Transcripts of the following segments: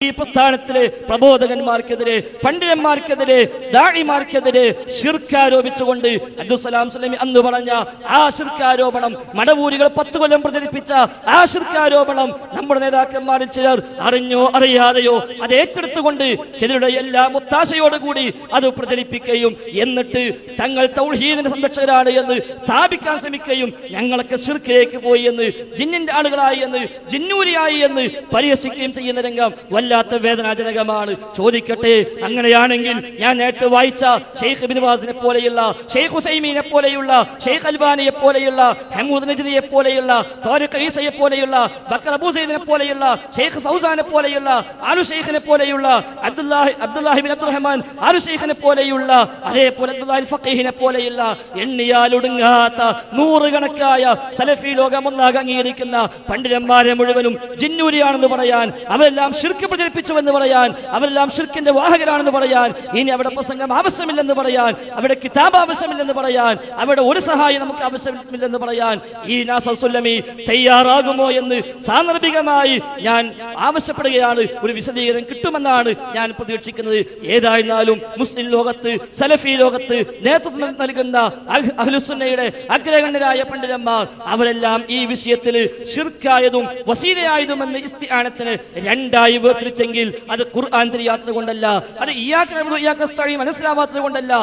ഈ പ്രസ്ഥാനത്തിലെ പ്രബോധകന്മാർക്കെതിരെ, പണ്ഡിതന്മാർക്കെതിരെ, ദാഇമാർക്കെതിരെ ശിർക്ക് ആരോപിച്ചുകൊണ്ട് അബ്ദുസ്സലാം സുലൈമി അന്ന് പറഞ്ഞ ആ ശിർക്കാരോപണം, മടവൂരികൾ 10 കൊല്ലം പ്രചരിപ്പിച്ച ആ ശിർക്കാരോപണം നമ്മുടെ നേതാക്കന്മാരിൽ ചിലർ അറിഞ്ഞോ അറിയാതെയോ അത് ഏറ്റെടുത്തുകൊണ്ട് ചിലരുടെ എല്ലാ ഒത്താശയോടുകൂടി അത് പ്രചരിപ്പിക്കുകയും എന്നിട്ട് തങ്ങൾ തൗഹീദിന്റെ സംരക്ഷകരാണ് എന്ന് സ്ഥാപിക്കാൻ ശ്രമിക്കുകയും ഞങ്ങളൊക്കെ ശിർക്കിലേക്ക് പോയി എന്ന്, ജിന്നിന്റെ ആളുകളായി എന്ന്, ജിന്നൂരിയായി എന്ന് പരിഹസിക്കുകയും ചെയ്യുന്ന രംഗം വല്ലാത്ത വേദനാജനകമാണ്. ചോദിക്കട്ടെ, അങ്ങനെയാണെങ്കിൽ ഞാൻ നേരത്തെ വായിച്ച ഷെയ്ഖ് ഇബ്നു ബാസിനെ പോലെയുള്ള, ഷെയ്ഖ് ഉസൈമീനെ പോലെയുള്ള, ഷെയ്ഖ് അൽബാനിയെ പോലെയുള്ള, ഹമൂദ് നജ്ദിയെ പോലെയുള്ള, താരിഖ് ഈസയെ പോലെയുള്ള, ബക്കർ അബൂ സൈദിനെ പോലെയുള്ള, ഷെയ്ഖ് ഫൗസാനെ പോലെയുള്ള, ആലു ഷെയ്ഖിനെ പോലെയുള്ള, അബ്ദുല്ലാഹി ബിൻ അബ്ദുറഹ്മാൻ ആലു ഷെയ്ഖിനെ പോലെയുള്ള, അതേപോലെ അബ്ദുല്ലാഹി ഫഖീഹിനെ പോലെയുള്ള എണ്ണിയാലൊടുങ്ങാത്ത നൂറുകണക്കായ സലഫി ലോകം ഒന്നാകെ അംഗീകരിക്കുന്ന പണ്ഡിതന്മാരെ മുഴുവനും ജിന്നൂരിയാണെന്ന് പറയാൻ, അവരെല്ലാം ശിർക്ക് പ്രചരിപ്പിച്ചുവെന്ന് പറയാൻ, അവരെല്ലാം ശിർക്കിന്റെ വാഹകരാണെന്ന് പറയാൻ, ഇനി അവിടെ പ്രസംഗം ആവശ്യമില്ലെന്ന് പറയാൻ, അവിടെ കിതാബ് ആവശ്യമില്ലെന്ന് പറയാൻ, അവിടെ ഒരു സഹായം നമുക്ക് ആവശ്യമില്ലെന്ന് പറയാൻ ഈ നാസർ സുല്ലമി തയ്യാറാകുമോ എന്ന് സാന്ദർഭികമായി ഞാൻ ആവശ്യപ്പെടുകയാണ്. ഒരു വിശദീകരണം കിട്ടുമെന്നാണ് ഞാൻ പ്രതീക്ഷിക്കുന്നത്. ഏതായിരുന്നാലും മുസ്ലിം ലോകത്ത്, സലഫി ലോകത്ത് നേതൃത്വം നൽകുന്ന അഹ്ലുസുന്നയുടെ അഗ്രഗണ്യരായ പണ്ഡിതന്മാർ അവരെല്ലാം ഈ വിഷയത്തിൽ ശിർക്കായതും വസീലയായതുമെന്ന് ഇസ്തിആനത്തിന് രണ്ടായി വേർതിരിച്ചെങ്കിൽ അത് ഖുർആൻ തിരിയാത്തത് കൊണ്ടല്ല, അത് മനസ്സിലാവാത്തത് കൊണ്ടല്ല,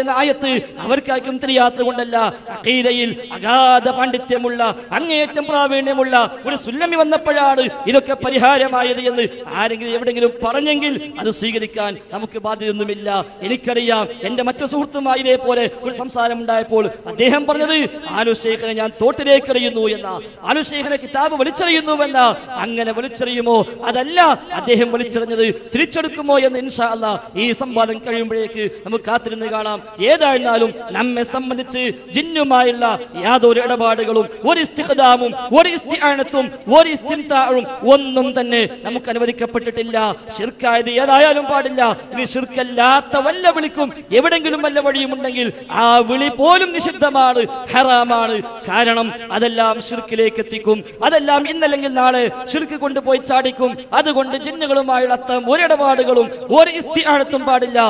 എന്ന ആയത്ത് അവർക്കാർക്കും തിരിയാത്തത് കൊണ്ടല്ല, അഖീദയിൽ അഗാധ പാണ്ഡിത്യമുള്ള, അങ്ങേയറ്റം പ്രാവീണ്യമുള്ള ഒരു സുല്ലമി വന്നപ്പോഴാണ് ഇതൊക്കെ പരിഹാരമായത് എന്ന് ആരെങ്കിലും എവിടെങ്കിലും പറഞ്ഞെങ്കിൽ അത് സ്വീകരിക്കാൻ നമുക്ക് ബാധ്യതയൊന്നുമില്ല. എനിക്കറിയാം, എന്റെ മറ്റു സുഹൃത്തുമായി ഇതേപോലെ ഒരു സംസാരം ഉണ്ടായപ്പോൾ അദ്ദേഹം പറഞ്ഞത് ആലു ശൈഖിനെ ഞാൻ തോട്ടിലേക്ക് എറിയുന്നു എന്ന, ആലു ശൈഖിനെ കിതാബ് വലിച്ചെറിയുന്നുവെന്ന. അങ്ങനെ വലിച്ചെറിയുമോ? അതല്ല അദ്ദേഹം വലിച്ചെറിഞ്ഞത്, തിരിച്ചെടുക്കുമോ എന്ന് ഇൻഷാ അല്ലാഹ് ഈ സംവാദം കഴിയുമ്പോഴേക്ക് നമുക്ക് കാത്തിരുന്ന് കാണാം. ഏതായിരുന്നാലും നമ്മെ സംബന്ധിച്ച് ജിന്നുമായുള്ള യാതൊരു ഇടപാടുകളും, ഒരു ഇസ്തിഖ്ദാമും, ഒരു ഇസ്തിആനത്തും, ഒരു ഇസ്തിംതാഉം ഒന്നും തന്നെ നമുക്ക് അനുവദിക്കപ്പെട്ടിട്ടില്ല. ശിർക്കായത് ഏതായാലും പാടില്ല. ഇനി ശിർക്കല്ലാത്ത വല്ല വിളിക്കും എവിടെങ്കിലും വല്ല വഴിയും ഉണ്ടെങ്കിൽ ആ വിളി പോലും നിഷിദ്ധമാണ്, ഹറാമാണ്. കാരണം അതെല്ലാം ശിർക്കിലേക്ക് എത്തിക്കും. അതെല്ലാം ഇന്നല്ലെങ്കിൽ നാളെ ശിർക്ക് കൊണ്ടുപോയി ചാടിക്കും. അതുകൊണ്ട് ജിന്നുകളുമായുള്ള അത്തരം ഒരിടപാടുകളും ഒരു ഇസ്തിആനത്തും പാടില്ല.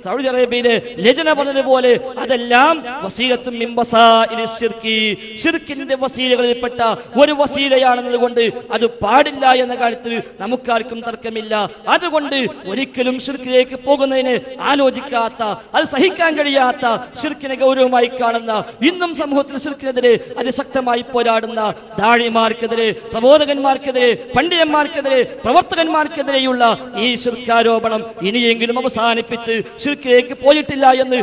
സൗദി അറേബ്യയിലെ ലജ്ന പറഞ്ഞതുപോലെ അതെല്ലാം വസീലത്തുൻ മിൻ വസാഇലി ശിർക്കി, ശിർക്കിന്റെ വസീലകളിൽപ്പെട്ട ഒരു വസീലയാണെന്നതുകൊണ്ട് അത് പാടില്ല എന്ന കാര്യത്തിൽ നമുക്കാർക്കും തർക്കമില്ല. അതുകൊണ്ട് ഒരിക്കലും ശിർക്കിലേക്ക് പോകുന്നതിന് ആലോചിക്കാത്ത, അത് സഹിക്കാൻ കഴിയാത്ത, ശിർക്കിനെ ഗൗരവമായി കാണുന്ന, ഇന്നും സമൂഹത്തിൽ ശിർക്കിനെതിരെ അതിശക്തമായി പോരാടുന്ന ദാഴിമാർക്കെതിരെ, പ്രബോധകന്മാർക്കെതിരെ, പണ്ഡിതന്മാർക്കെതിരെ, പ്രവർത്തകന്മാർക്കെതിരെയുള്ള ഈ ശിർക്കാരോപണം ഇനിയെങ്കിലും അവസാനിപ്പിച്ച് ശിർക്കിലേക്ക് പോയിട്ടില്ല എന്ന്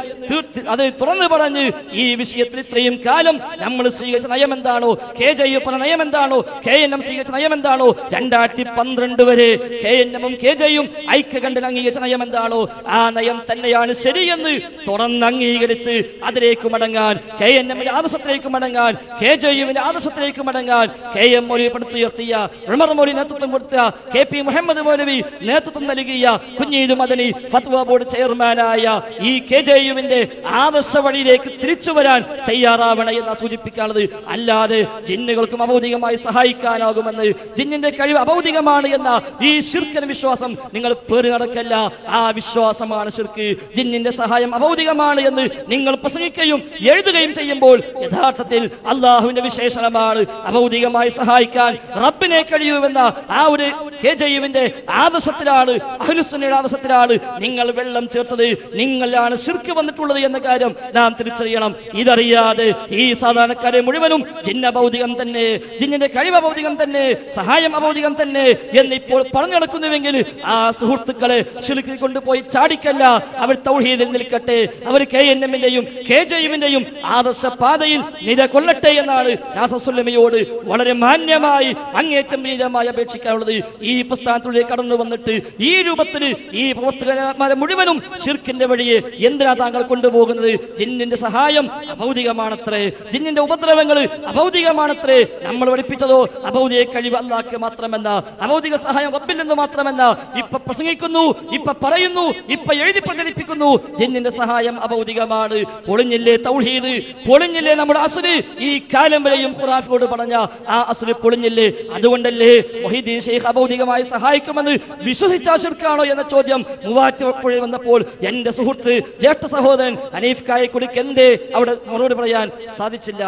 അത് തുറന്നു പറഞ്ഞ് ഈ വിഷയത്തിൽ ഇത്രയും കാലം നമ്മൾ സ്വീകരിച്ച നയം എന്താണോ, KJU പറഞ്ഞ നയം എന്താണോ, KNM സ്വീകരിച്ച നയം എന്താണോ, 2012 വരെ KNM-ഉം KJU-യും ഐക്യകണ്ഠൻ അംഗീകരിച്ച നയം എന്താണോ ആ നയം തന്നെയാണ് ശരിയെന്ന് തുറന്ന് അംഗീകരിച്ച് അതിലേക്ക് മടങ്ങാൻ, KNM-ന്റെ ആദർശത്തിലേക്ക് മടങ്ങാൻ, KJU-വിന്റെ ആദർശത്തിലേക്ക് മടങ്ങാൻ KM മൗലവി പടുത്തുയർത്തിയ, ഉമർ മൗലവി നേതൃത്വം കൊടുത്ത, KP മുഹമ്മദ് മൗലവി നേതൃത്വം നൽകിയ, കുഞ്ഞീദ് മദനി ഫത്വ ബോർഡ് ചെയർമാനായ ഈ KJU-വിന്റെ ആദർശ വഴിയിലേക്ക് തിരിച്ചു വരാൻ തയ്യാറാവണം എന്ന് സൂചിപ്പിക്കാനുള്ളത്. അല്ലാതെ ജിന്നുകൾക്കും അഭൗതികമായി സഹായിക്കാനാകുമെന്ന്, ജിന്നിന്റെ കഴിവ് അഭൗതികമാണ് എന്ന ഈ ശിർക്കിന് വിശ്വാസം നിങ്ങൾ പേറി നടക്കല്ല. ആ വിശ്വാസമാണ് ശിർക്ക്. ജിന്നിന്റെ സഹായം അഭൗതികമാണ് എന്ന് നിങ്ങൾ പ്രസംഗിക്കുകയും എഴുതുകയും ചെയ്യുമ്പോൾ യഥാർത്ഥത്തിൽ അള്ളാഹുവിന്റെ വിശേഷണമാണ് അഭൗതികമായി സഹായിക്കാൻ റബ്ബിനെ കഴിയുമെന്ന ആ ഒരു KJU-വിന്റെ ആദർശത്തിലാണ്, അഹ്ലുസുന്നയുടെ ആദർശത്തിലാണ് നിങ്ങൾ വെള്ളം ചേർത്തത്. നിങ്ങളാണ് ശിർക്ക് വന്നിട്ടുള്ളത് എന്ന കാര്യം നാം തിരിച്ചറിയണം. ഇതറിയാതെ ഈ സാധാരണക്കാരെ മുഴുവനും ജിന്ന ഭൗതികം തന്നെ, ജിന്നിന്റെ കഴിവ് അഭൗതികം തന്നെ, സഹായം അഭൗതികം തന്നെ എന്നിപ്പോൾ പറഞ്ഞു നടക്കുന്നുവെങ്കിൽ ആ സുഹൃത്തുക്കളെ ശിർക്കിൽ കൊണ്ടുപോയി ചാടിക്കല്ല. അവർ തൗഹീദിൽ നിൽക്കട്ടെ, അവർ KNM-ന്റെയും KJU-വിന്റെയും ആദർശ പാതയിൽ നിലകൊള്ളട്ടെ എന്നാണ് നാസർ സുല്ലമിയോട് വളരെ മാന്യമായി അങ്ങേറ്റം വിനീതമായി അപേക്ഷിക്കാനുള്ളത്. ഈ പ്രസ്ഥാനത്തിലേക്ക് കടന്നു വന്നിട്ട് ഈ രൂപത്തിൽ ഈ പ്രവർത്തകന്മാരെ മുഴുവനും ശിർക്കിന്റെ വഴിയെ എന്തിനാ താങ്കൾ കൊണ്ടുപോകുന്നത്? ജിന്നിന്റെ സഹായം അഭൗതികമാണത്രേ, ജിന്നിന്റെ ഉപദ്രവങ്ങൾ അഭൗതികമാണത്രേ. നമ്മൾ പഠിപ്പിച്ചതോ അഭൗതിക കഴിവ് അല്ലാഹ്ക്ക് മാത്രമെന്ന, അഭൗതിക സഹായം റബ്ബിൽ നിന്ന് മാത്രമെന്ന. ഇപ്പൊ പ്രസംഗിക്കുന്നു, ഇപ്പൊ പറയുന്നു, ഇപ്പൊ എഴുതി പ്രചരിപ്പിക്കുന്നു ജിന്നിന്റെ സഹായം അഭൗതികമാണ്. പൊളിഞ്ഞില്ലേ തൗഹീദ്? പൊളിഞ്ഞില്ലേ നമ്മുടെ അസ്ല്? ഈ കാലം വരെയും ഖുറാഫിനോട് പറഞ്ഞ ആ അസ്ല് പൊളിഞ്ഞില്ലേ? അതുകൊണ്ടല്ലേ മുഹീദ്ദീൻ മൊഹീദ്ദീൻ ഷെയ്ഖ് അഭൗതികമായി സഹായിക്കുമെന്ന് വിശ്വസിച്ച ശിർക്കാണോ എന്ന ചോദ്യം മൂവാറ്റുപുഴയിൽ വന്നപ്പോൾ എന്റെ സുഹൃത്ത് ജ്യേഷ്ഠ സഹോദരൻ ഹനീഫ് കായക്കുടിക്ക് എന്തേ അവിടെ മറുപടി പറയാൻ സാധിച്ചില്ല?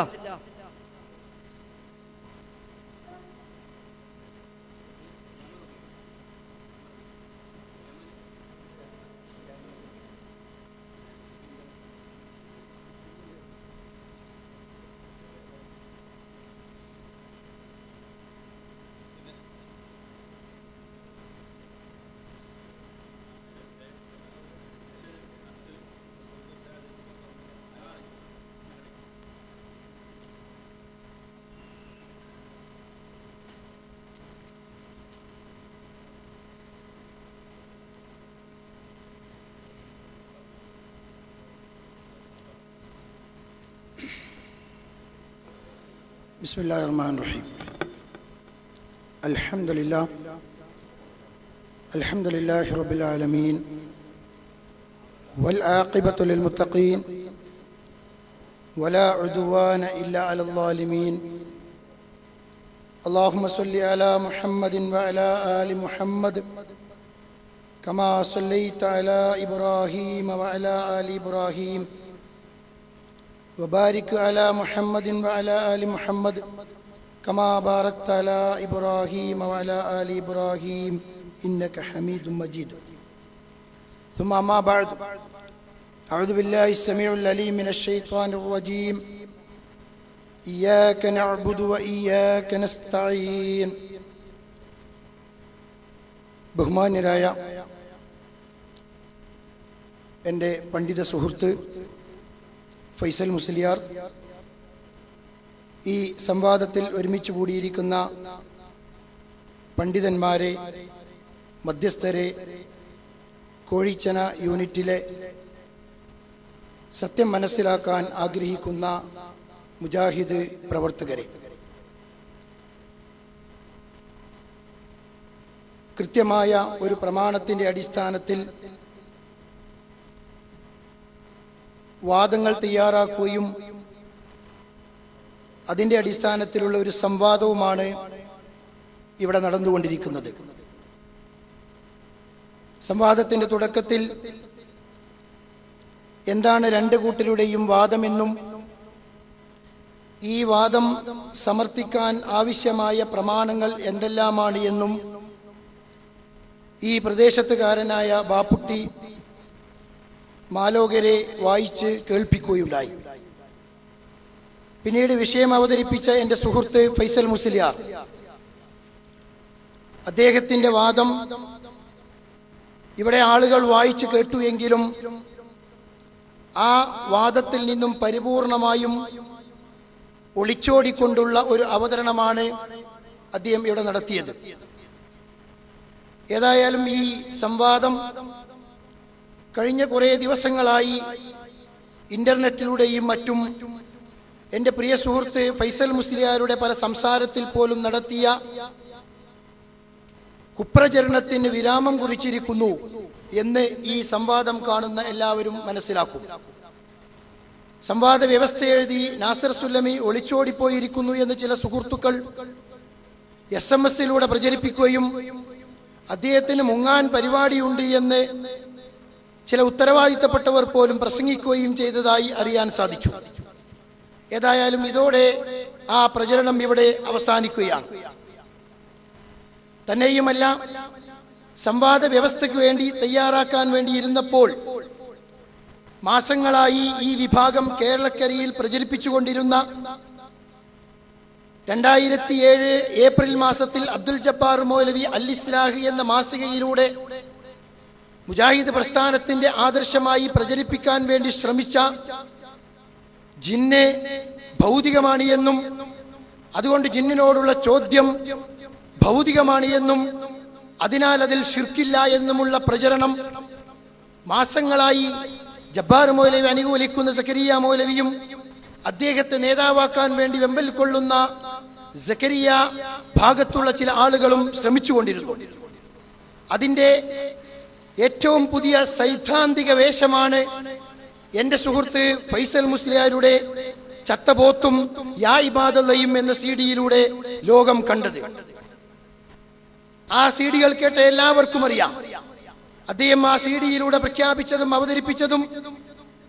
Bismillahirrahmanirrahim. Alhamdulillahi Rabbil Alameen. Wal aqibatu lil muttaqin. Wala udwana illa ala zalimin. Allahumma salli ala Muhammadin wa ala ali Muhammad. Kama sallaita ala Ibrahim wa ala ali Ibrahim. وبارك على محمد وعلى آل محمد كما باركت على إبراهيم وعلى آل إبراهيم إنك حميد مجيد ثم ما بعد أعوذ بالله السميع العليم من الشيطان الرجيم إياك نعبد وإياك نستعين ബഹുമാന്യരായ എൻ്റെ പണ്ഡിത സുഹൃത്ത് ഫൈസൽ മുസ്ലിയാർ, ഈ സംവാദത്തിൽ ഒരുമിച്ച് കൂടിയിരിക്കുന്ന പണ്ഡിതന്മാരെ, മധ്യസ്ഥരെ, കോഴിച്ചന യൂണിറ്റിലെ സത്യം മനസ്സിലാക്കാൻ ആഗ്രഹിക്കുന്ന മുജാഹിദ് പ്രവർത്തകരെ, കൃത്യമായ ഒരു പ്രമാണത്തിൻ്റെ അടിസ്ഥാനത്തിൽ വാദങ്ങൾ തയ്യാറാക്കുകയും അതിൻ്റെ അടിസ്ഥാനത്തിലുള്ള ഒരു സംവാദവുമാണ് ഇവിടെ നടന്നുകൊണ്ടിരിക്കുന്നത്. സംവാദത്തിൻ്റെ തുടക്കത്തിൽ എന്താണ് രണ്ട് കൂട്ടരുടെയും വാദമെന്നും ഈ വാദം സമർത്ഥിക്കാൻ ആവശ്യമായ പ്രമാണങ്ങൾ എന്തെല്ലാമാണ് എന്നും ഈ പ്രദേശത്തുകാരനായ ബാപ്പുട്ടി മാലോകരെ വായിച്ച് കേൾപ്പിക്കുകയുണ്ടായി. പിന്നീട് വിഷയം അവതരിപ്പിച്ച എൻ്റെ സുഹൃത്ത് ഫൈസൽ മുസ്ലിയാർ, അദ്ദേഹത്തിൻ്റെ വാദം ഇവിടെ ആളുകൾ വായിച്ച് കേട്ടു എങ്കിലും ആ വാദത്തിൽ നിന്നും പരിപൂർണമായും ഒളിച്ചോടിക്കൊണ്ടുള്ള ഒരു അവതരണമാണ് അദ്ദേഹം ഇവിടെ നടത്തിയത്. ഏതായാലും ഈ സംവാദം കഴിഞ്ഞ കുറേ ദിവസങ്ങളായി ഇന്റർനെറ്റിലൂടെയും മറ്റും എൻ്റെ പ്രിയ സുഹൃത്ത് ഫൈസൽ മുസ്ലിയാരുടെ പല സംസാരത്തിൽ പോലും നടത്തിയ കുപ്രചരണത്തിന് വിരാമം കുറിച്ചിരിക്കുന്നു എന്ന് ഈ സംവാദം കാണുന്ന എല്ലാവരും മനസ്സിലാക്കും. സംവാദ വ്യവസ്ഥ എഴുതി നാസർ സുല്ലമി ഒളിച്ചോടിപ്പോയിരിക്കുന്നു എന്ന് ചില സുഹൃത്തുക്കൾ SMS-ലൂടെ പ്രചരിപ്പിക്കുകയും അദ്ദേഹത്തിന് മുങ്ങാൻ പരിപാടിയുണ്ട് എന്ന് ചില ഉത്തരവാദിത്തപ്പെട്ടവർ പോലും പ്രസംഗിക്കുകയും ചെയ്തതായി അറിയാൻ സാധിച്ചു. ഏതായാലും ഇതോടെ ആ പ്രചരണം ഇവിടെ അവസാനിക്കുകയാണ്. തന്നെയുമല്ല, സംവാദ വ്യവസ്ഥയ്ക്ക് വേണ്ടി തയ്യാറാക്കാൻ വേണ്ടി ഇരുന്നപ്പോൾ മാസങ്ങളായി ഈ വിഭാഗം കേരളക്കരയിൽ പ്രചരിപ്പിച്ചുകൊണ്ടിരുന്ന 2007 ഏപ്രിൽ മാസത്തിൽ അബ്ദുൽ ജബ്ബാർ മൗലവി അൽ ഇസ്ലാഹ് എന്ന മാസികയിലൂടെ മുജാഹിദ് പ്രസ്ഥാനത്തിന്റെ ആദർശമായി പ്രചരിപ്പിക്കാൻ വേണ്ടി ശ്രമിച്ച ജിന്നെ ഭൗതികമാണ് എന്നും അതുകൊണ്ട് ജിന്നിനോടുള്ള ചോദ്യം ഭൗതികമാണ് എന്നും അതിനാൽ അതിൽ ശിർക്കില്ല എന്നുമുള്ള പ്രചരണം മാസങ്ങളായി ജബ്ബാർ മൗലവി അനുകൂലിക്കുന്ന സക്കരിയ മൗലവിയും അദ്ദേഹത്തെ നേതാവാക്കാൻ വേണ്ടി വെമ്പൽ കൊള്ളുന്ന സക്കരിയ ഭാഗത്തുള്ള ചില ആളുകളും ശ്രമിച്ചുകൊണ്ടിരുന്നു. അതിൻ്റെ ഏറ്റവും പുതിയ സൈദ്ധാന്തിക വേഷമാണ് എൻ്റെ സുഹൃത്ത് ഫൈസൽ മുസ്ലിയാരുടെ ചത്തപോത്തും യാ ഇബാദല്ലയും എന്ന CD-യിലൂടെ ലോകം കണ്ടത്. ആ CD-കൾ കേട്ട എല്ലാവർക്കും അറിയാം, അദ്ദേഹം ആ CD-യിലൂടെ പ്രഖ്യാപിച്ചതും അവതരിപ്പിച്ചതും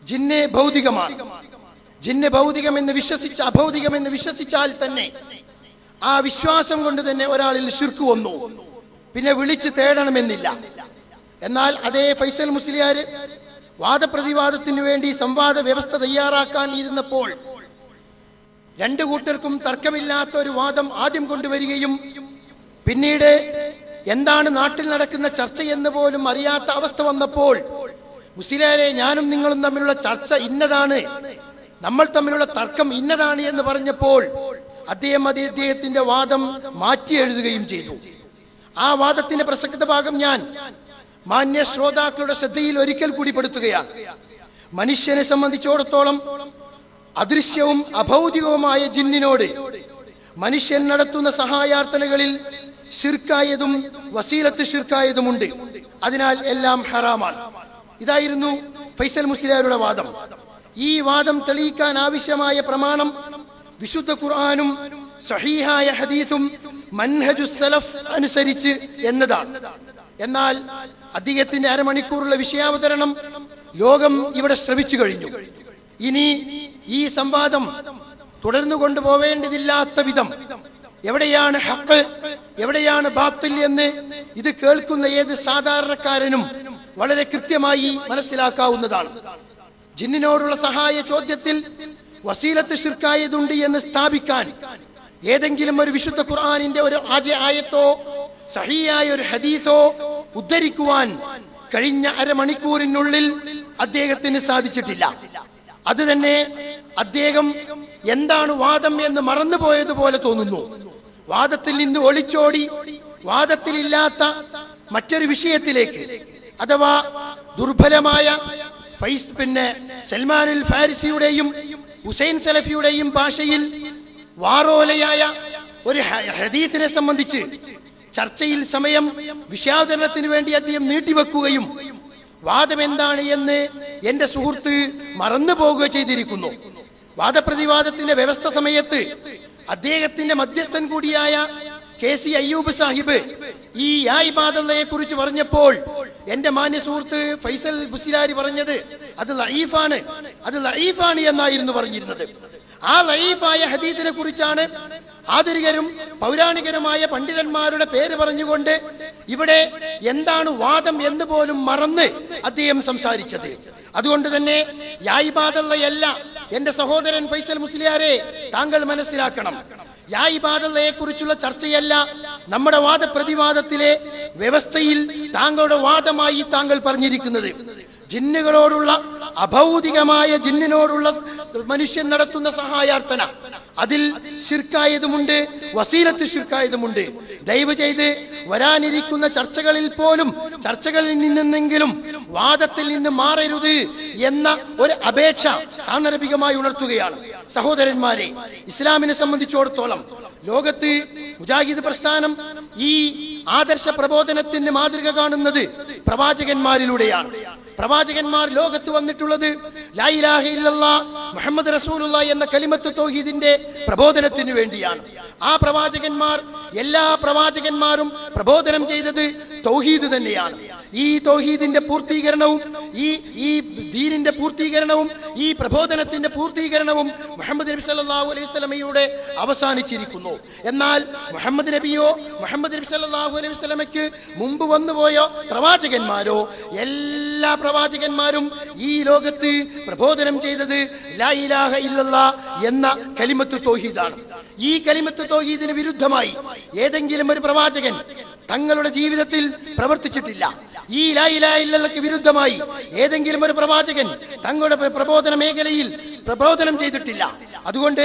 ജിന്ന് ഭൗതികമാണ്. ജിന്ന് ഭൗതികമെന്ന് അഭൗതികമെന്ന് വിശ്വസിച്ചാൽ തന്നെ ആ വിശ്വാസം കൊണ്ട് തന്നെ ഒരാളിൽ ശിർക്ക് വന്നു, പിന്നെ വിളിച്ച് തേടണമെന്നില്ല. എന്നാൽ അതേ ഫൈസൽ മുസ്ലിയാർ വാദപ്രതിവാദത്തിന് വേണ്ടി സംവാദ വ്യവസ്ഥ തയ്യാറാക്കാൻ ഇരുന്നപ്പോൾ രണ്ടു കൂട്ടർക്കും തർക്കമില്ലാത്ത ഒരു വാദം ആദ്യം കൊണ്ടുവരികയും പിന്നീട് എന്താണ് നാട്ടിൽ നടക്കുന്ന ചർച്ചയെന്ന് പോലും അറിയാത്ത അവസ്ഥ വന്നപ്പോൾ, മുസ്ലിയാരെ, ഞാനും നിങ്ങളും തമ്മിലുള്ള ചർച്ച ഇന്നതാണ്, നമ്മൾ തമ്മിലുള്ള തർക്കം ഇന്നതാണ് എന്ന് പറഞ്ഞപ്പോൾ അദ്ദേഹത്തിന്റെ വാദം മാറ്റി എഴുതുകയും ചെയ്തു. ആ വാദത്തിന്റെ പ്രസക്ത ഭാഗം ഞാൻ മാന്യ ശ്രോതാക്കളുടെ ശ്രദ്ധയിൽ ഒരിക്കൽ കൂടി പെടുത്തുകയാണ്. മനുഷ്യനെ സംബന്ധിച്ചിടത്തോളം അദൃശ്യവും അഭൗതികവുമായ ജിന്നിനോട് മനുഷ്യൻ നടത്തുന്ന സഹായാർത്ഥനകളിൽ ശിർക്കായതും വസീലത്ത് ശിർക്കായതുമുണ്ട്. അതിനാൽ എല്ലാം ഹറാമാണ്. ഇതായിരുന്നു ഫൈസൽ മുസ്ലിയാരുടെ വാദം. ഈ വാദം തെളിയിക്കാൻ ആവശ്യമായ പ്രമാണം വിശുദ്ധ ഖുർആനും സഹീഹായ ഹദീസും മൻഹജുസ് സലഫ് അനുസരിച്ച് എന്നതാണ്. എന്നാൽ അദ്ദേഹത്തിന്റെ അരമണിക്കൂറുള്ള വിഷയാവതരണം ലോകം ഇവിടെ ശ്രവിച്ചു കഴിഞ്ഞു. ഇനി ഈ സംവാദം തുടർന്നു കൊണ്ടുപോവേണ്ടതില്ലാത്ത വിധം എവിടെയാണ് ഹക്ക്, എവിടെയാണ് ബാത്തിൽ എന്ന് ഇത് കേൾക്കുന്ന ഏത് സാധാരണക്കാരനും വളരെ കൃത്യമായി മനസ്സിലാക്കാവുന്നതാണ്. ജിന്നിനോടുള്ള സഹായ ചോദ്യത്തിൽ വസീലത്ത് ശിർക്കായതുണ്ട് എന്ന് സ്ഥാപിക്കാൻ ഏതെങ്കിലും ഒരു വിശുദ്ധ ഖുർആനിന്റെ ഒരു ആയത്തോ സഹീഹായ ഒരു ഹദീസോ ഉദ്ധരിക്കുവാൻ കഴിഞ്ഞ അരമണിക്കൂറിനുള്ളിൽ അദ്ദേഹത്തിന് സാധിച്ചിട്ടില്ല. അത് തന്നെ അദ്ദേഹം എന്താണ് വാദം എന്ന് മറന്നുപോയതുപോലെ തോന്നുന്നു. വാദത്തിൽ നിന്ന് ഒളിച്ചോടി വാദത്തിലില്ലാത്ത മറ്റൊരു വിഷയത്തിലേക്ക്, അഥവാ ദുർബലമായ സൽമാനുൽ ഫാരിസിയുടെയും ഹുസൈൻ സലഫിയുടെയും ഭാഷയിൽ വാറോലയായ ഒരു ഹദീസിനെ സംബന്ധിച്ച് ചർച്ചയിൽ സമയം വിഷയാവതരണത്തിന് വേണ്ടി അദ്ദേഹം നീട്ടിവെക്കുകയും വാദം എന്താണ് എന്ന് എന്റെ സുഹൃത്ത് മറന്നു പോവുക ചെയ്തിരിക്കുന്നു. വാദപ്രതിവാദത്തിന്റെ വ്യവസ്ഥ സമയത്ത് അദ്ദേഹത്തിന്റെ മധ്യസ്ഥൻ കൂടിയായ KC അയ്യൂബ് സാഹിബ് ഈ ഇബാദയെ കുറിച്ച് പറഞ്ഞപ്പോൾ എന്റെ മാന്യ സുഹൃത്ത് ഫൈസൽ മുസ്ലിയാരി പറഞ്ഞത് അത് ലഈഫാണ് എന്നായിരുന്നു പറഞ്ഞിരുന്നത്. ആ ലഈഫായ ഹദീസിനെ കുറിച്ചാണ് ആധുനികരും പൗരാണികരുമായ പണ്ഡിതന്മാരുടെ പേര് പറഞ്ഞുകൊണ്ട് ഇവിടെ എന്താണ് വാദം എന്ന് പോലും മറന്ന് അദ്ദേഹം സംസാരിച്ചത്. അതുകൊണ്ട് തന്നെ യായിബാദല്ലയല്ല എന്റെ സഹോദരൻ ഫൈസൽ മുസ്ലിയാരെ, താങ്കൾ മനസ്സിലാക്കണം, യായിബാദല്ലയെ കുറിച്ചുള്ള ചർച്ചയല്ല നമ്മുടെ വാദപ്രതിവാദത്തിലെ വ്യവസ്ഥയിൽ താങ്കളുടെ വാദമായി താങ്കൾ പറഞ്ഞിരിക്കുന്നത്. ജിന്നുകളോടുള്ള അഭൗതികമായ ജിന്നിനോടുള്ള മനുഷ്യൻ നടത്തുന്ന സഹായാർത്ഥന, അതിൽ ശിർക്കായതുമുണ്ട്, വസീലത്ത് ശിർക്കായതുമുണ്ട്. ദയവ് ചെയ്ത് വരാനിരിക്കുന്ന ചർച്ചകളിൽ നിന്നെങ്കിലും വാദത്തിൽ നിന്ന് മാറരുത് എന്ന ഒരു അപേക്ഷ സാന്ദർഭികമായി ഉണർത്തുകയാണ്. സഹോദരന്മാരെ, ഇസ്ലാമിനെ സംബന്ധിച്ചിടത്തോളം ലോകത്ത് മുജാഹിദ് പ്രസ്ഥാനം ഈ ആദർശ പ്രബോധനത്തിന് മാതൃക കാണുന്നത് പ്രവാചകന്മാരിലൂടെയാണ്. പ്രവാചകന്മാർ ലോകത്ത് വന്നിട്ടുള്ളത് ലാ ഇലാഹ ഇല്ലല്ലാഹ് മുഹമ്മദ് റസൂലുള്ളാഹി എന്ന കലിമത്ത് തൗഹീദിന്റെ പ്രബോധനത്തിന് വേണ്ടിയാണ്. ആ പ്രവാചകന്മാർ, എല്ലാ പ്രവാചകന്മാരും പ്രബോധനം ചെയ്തത് തൗഹീദ് തന്നെയാണ്. ഈ തൗഹീദിന്റെ പൂർത്തീകരണവും ഈ ദീനിന്റെ പൂർത്തീകരണവും ഈ പ്രബോധനത്തിന്റെ പൂർത്തീകരണവും മുഹമ്മദ് നബി സല്ലല്ലാഹു അലൈഹി വസല്ലമയുടെ അവസാനിച്ചിരിക്കുന്നു. എന്നാൽ മുഹമ്മദ് നബി സല്ലല്ലാഹു അലൈഹി വസല്ലമയ്ക്ക് മുമ്പ് വന്നുപോയ പ്രവാചകന്മാരോ, എല്ലാ പ്രവാചകന്മാരും ഈ ലോകത്ത് പ്രബോധനം ചെയ്തത് ലാ ഇലാഹ ഇല്ലല്ലാഹ് എന്ന കലിമത്ത് തൗഹീദാണ്. ഈ കലിമത്ത് തൗഹീദിന് വിരുദ്ധമായി ഏതെങ്കിലും ഒരു പ്രവാചകൻ തങ്ങളുടെ ജീവിതത്തിൽ പ്രവർത്തിച്ചിട്ടില്ല. ഈ ലാ ഇലാഹ ഇല്ലല്ലാഹ്ക്ക് വിരുദ്ധമായി ഏതെങ്കിലും ഒരു പ്രവാചകൻ തങ്ങളുടെ പ്രബോധന മേഖലയിൽ പ്രബോധനം ചെയ്തിട്ടില്ല. അതുകൊണ്ട്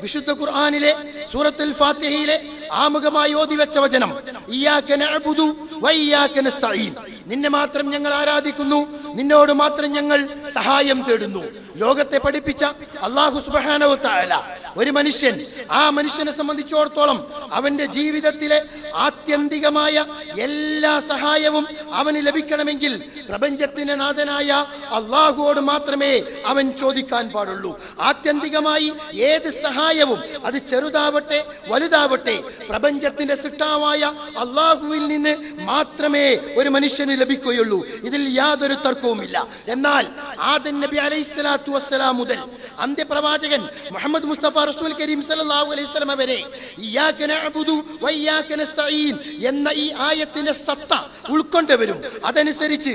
വിശുദ്ധ ഖുർആനിലെ സൂറത്തുൽ ഫാത്തിഹയിലെ ആമുഖമായി ഓതി വെച്ച വചനം ഇയ്യാക നഅ്ബുദു വ ഇയ്യാക നസ്തഈൻ, നിന്നെ മാത്രം ഞങ്ങൾ ആരാധിക്കുന്നു, നിന്നോട് മാത്രം ഞങ്ങൾ സഹായം തേടുന്നു. ലോകത്തെ പഠിപ്പിച്ച അല്ലാഹു സുബ്ഹാനഹു വ തആല ഒരു മനുഷ്യൻ, ആ മനുഷ്യനെ സംബന്ധിച്ചിടത്തോളം അവന്റെ ജീവിതത്തിലെ ആത്യന്തികമായ എല്ലാ സഹായവും അവന് ലഭിക്കണമെങ്കിൽ പ്രപഞ്ചത്തിന്റെ നാഥനായ അല്ലാഹുവോട് മാത്രമേ അവൻ ചോദിക്കാൻ പാടുള്ളൂ. ആത്യന്തികമായി ഏത് സഹായവും അത് ചെറുതാവട്ടെ വലുതാവട്ടെ പ്രപഞ്ചത്തിന്റെ സൃഷ്ടാവായ അല്ലാഹുവിൽ നിന്ന് മാത്രമേ ഒരു മനുഷ്യന് ലഭിക്കുകയുള്ളൂ. ഇതിൽ യാതൊരു തർക്കവുമില്ല. എന്നാൽ ആദം നബി അലൈഹിസ്സലാത്തു വസ്സലാം മുതൽ അന്ത്യപ്രവാചകൻ മുഹമ്മദ് മുസ്തഫ റസൂൽ കരീം സല്ലല്ലാഹു അലൈഹി വസല്ലം വരെ ഇയ്യാക നഅ്ബുദു വഇയ്യാക നസ്തഈൻ എന്ന ഈ ആയത്തിന്റെ സത്ത ഉൾക്കൊണ്ടവരും അതനുസരിച്ച്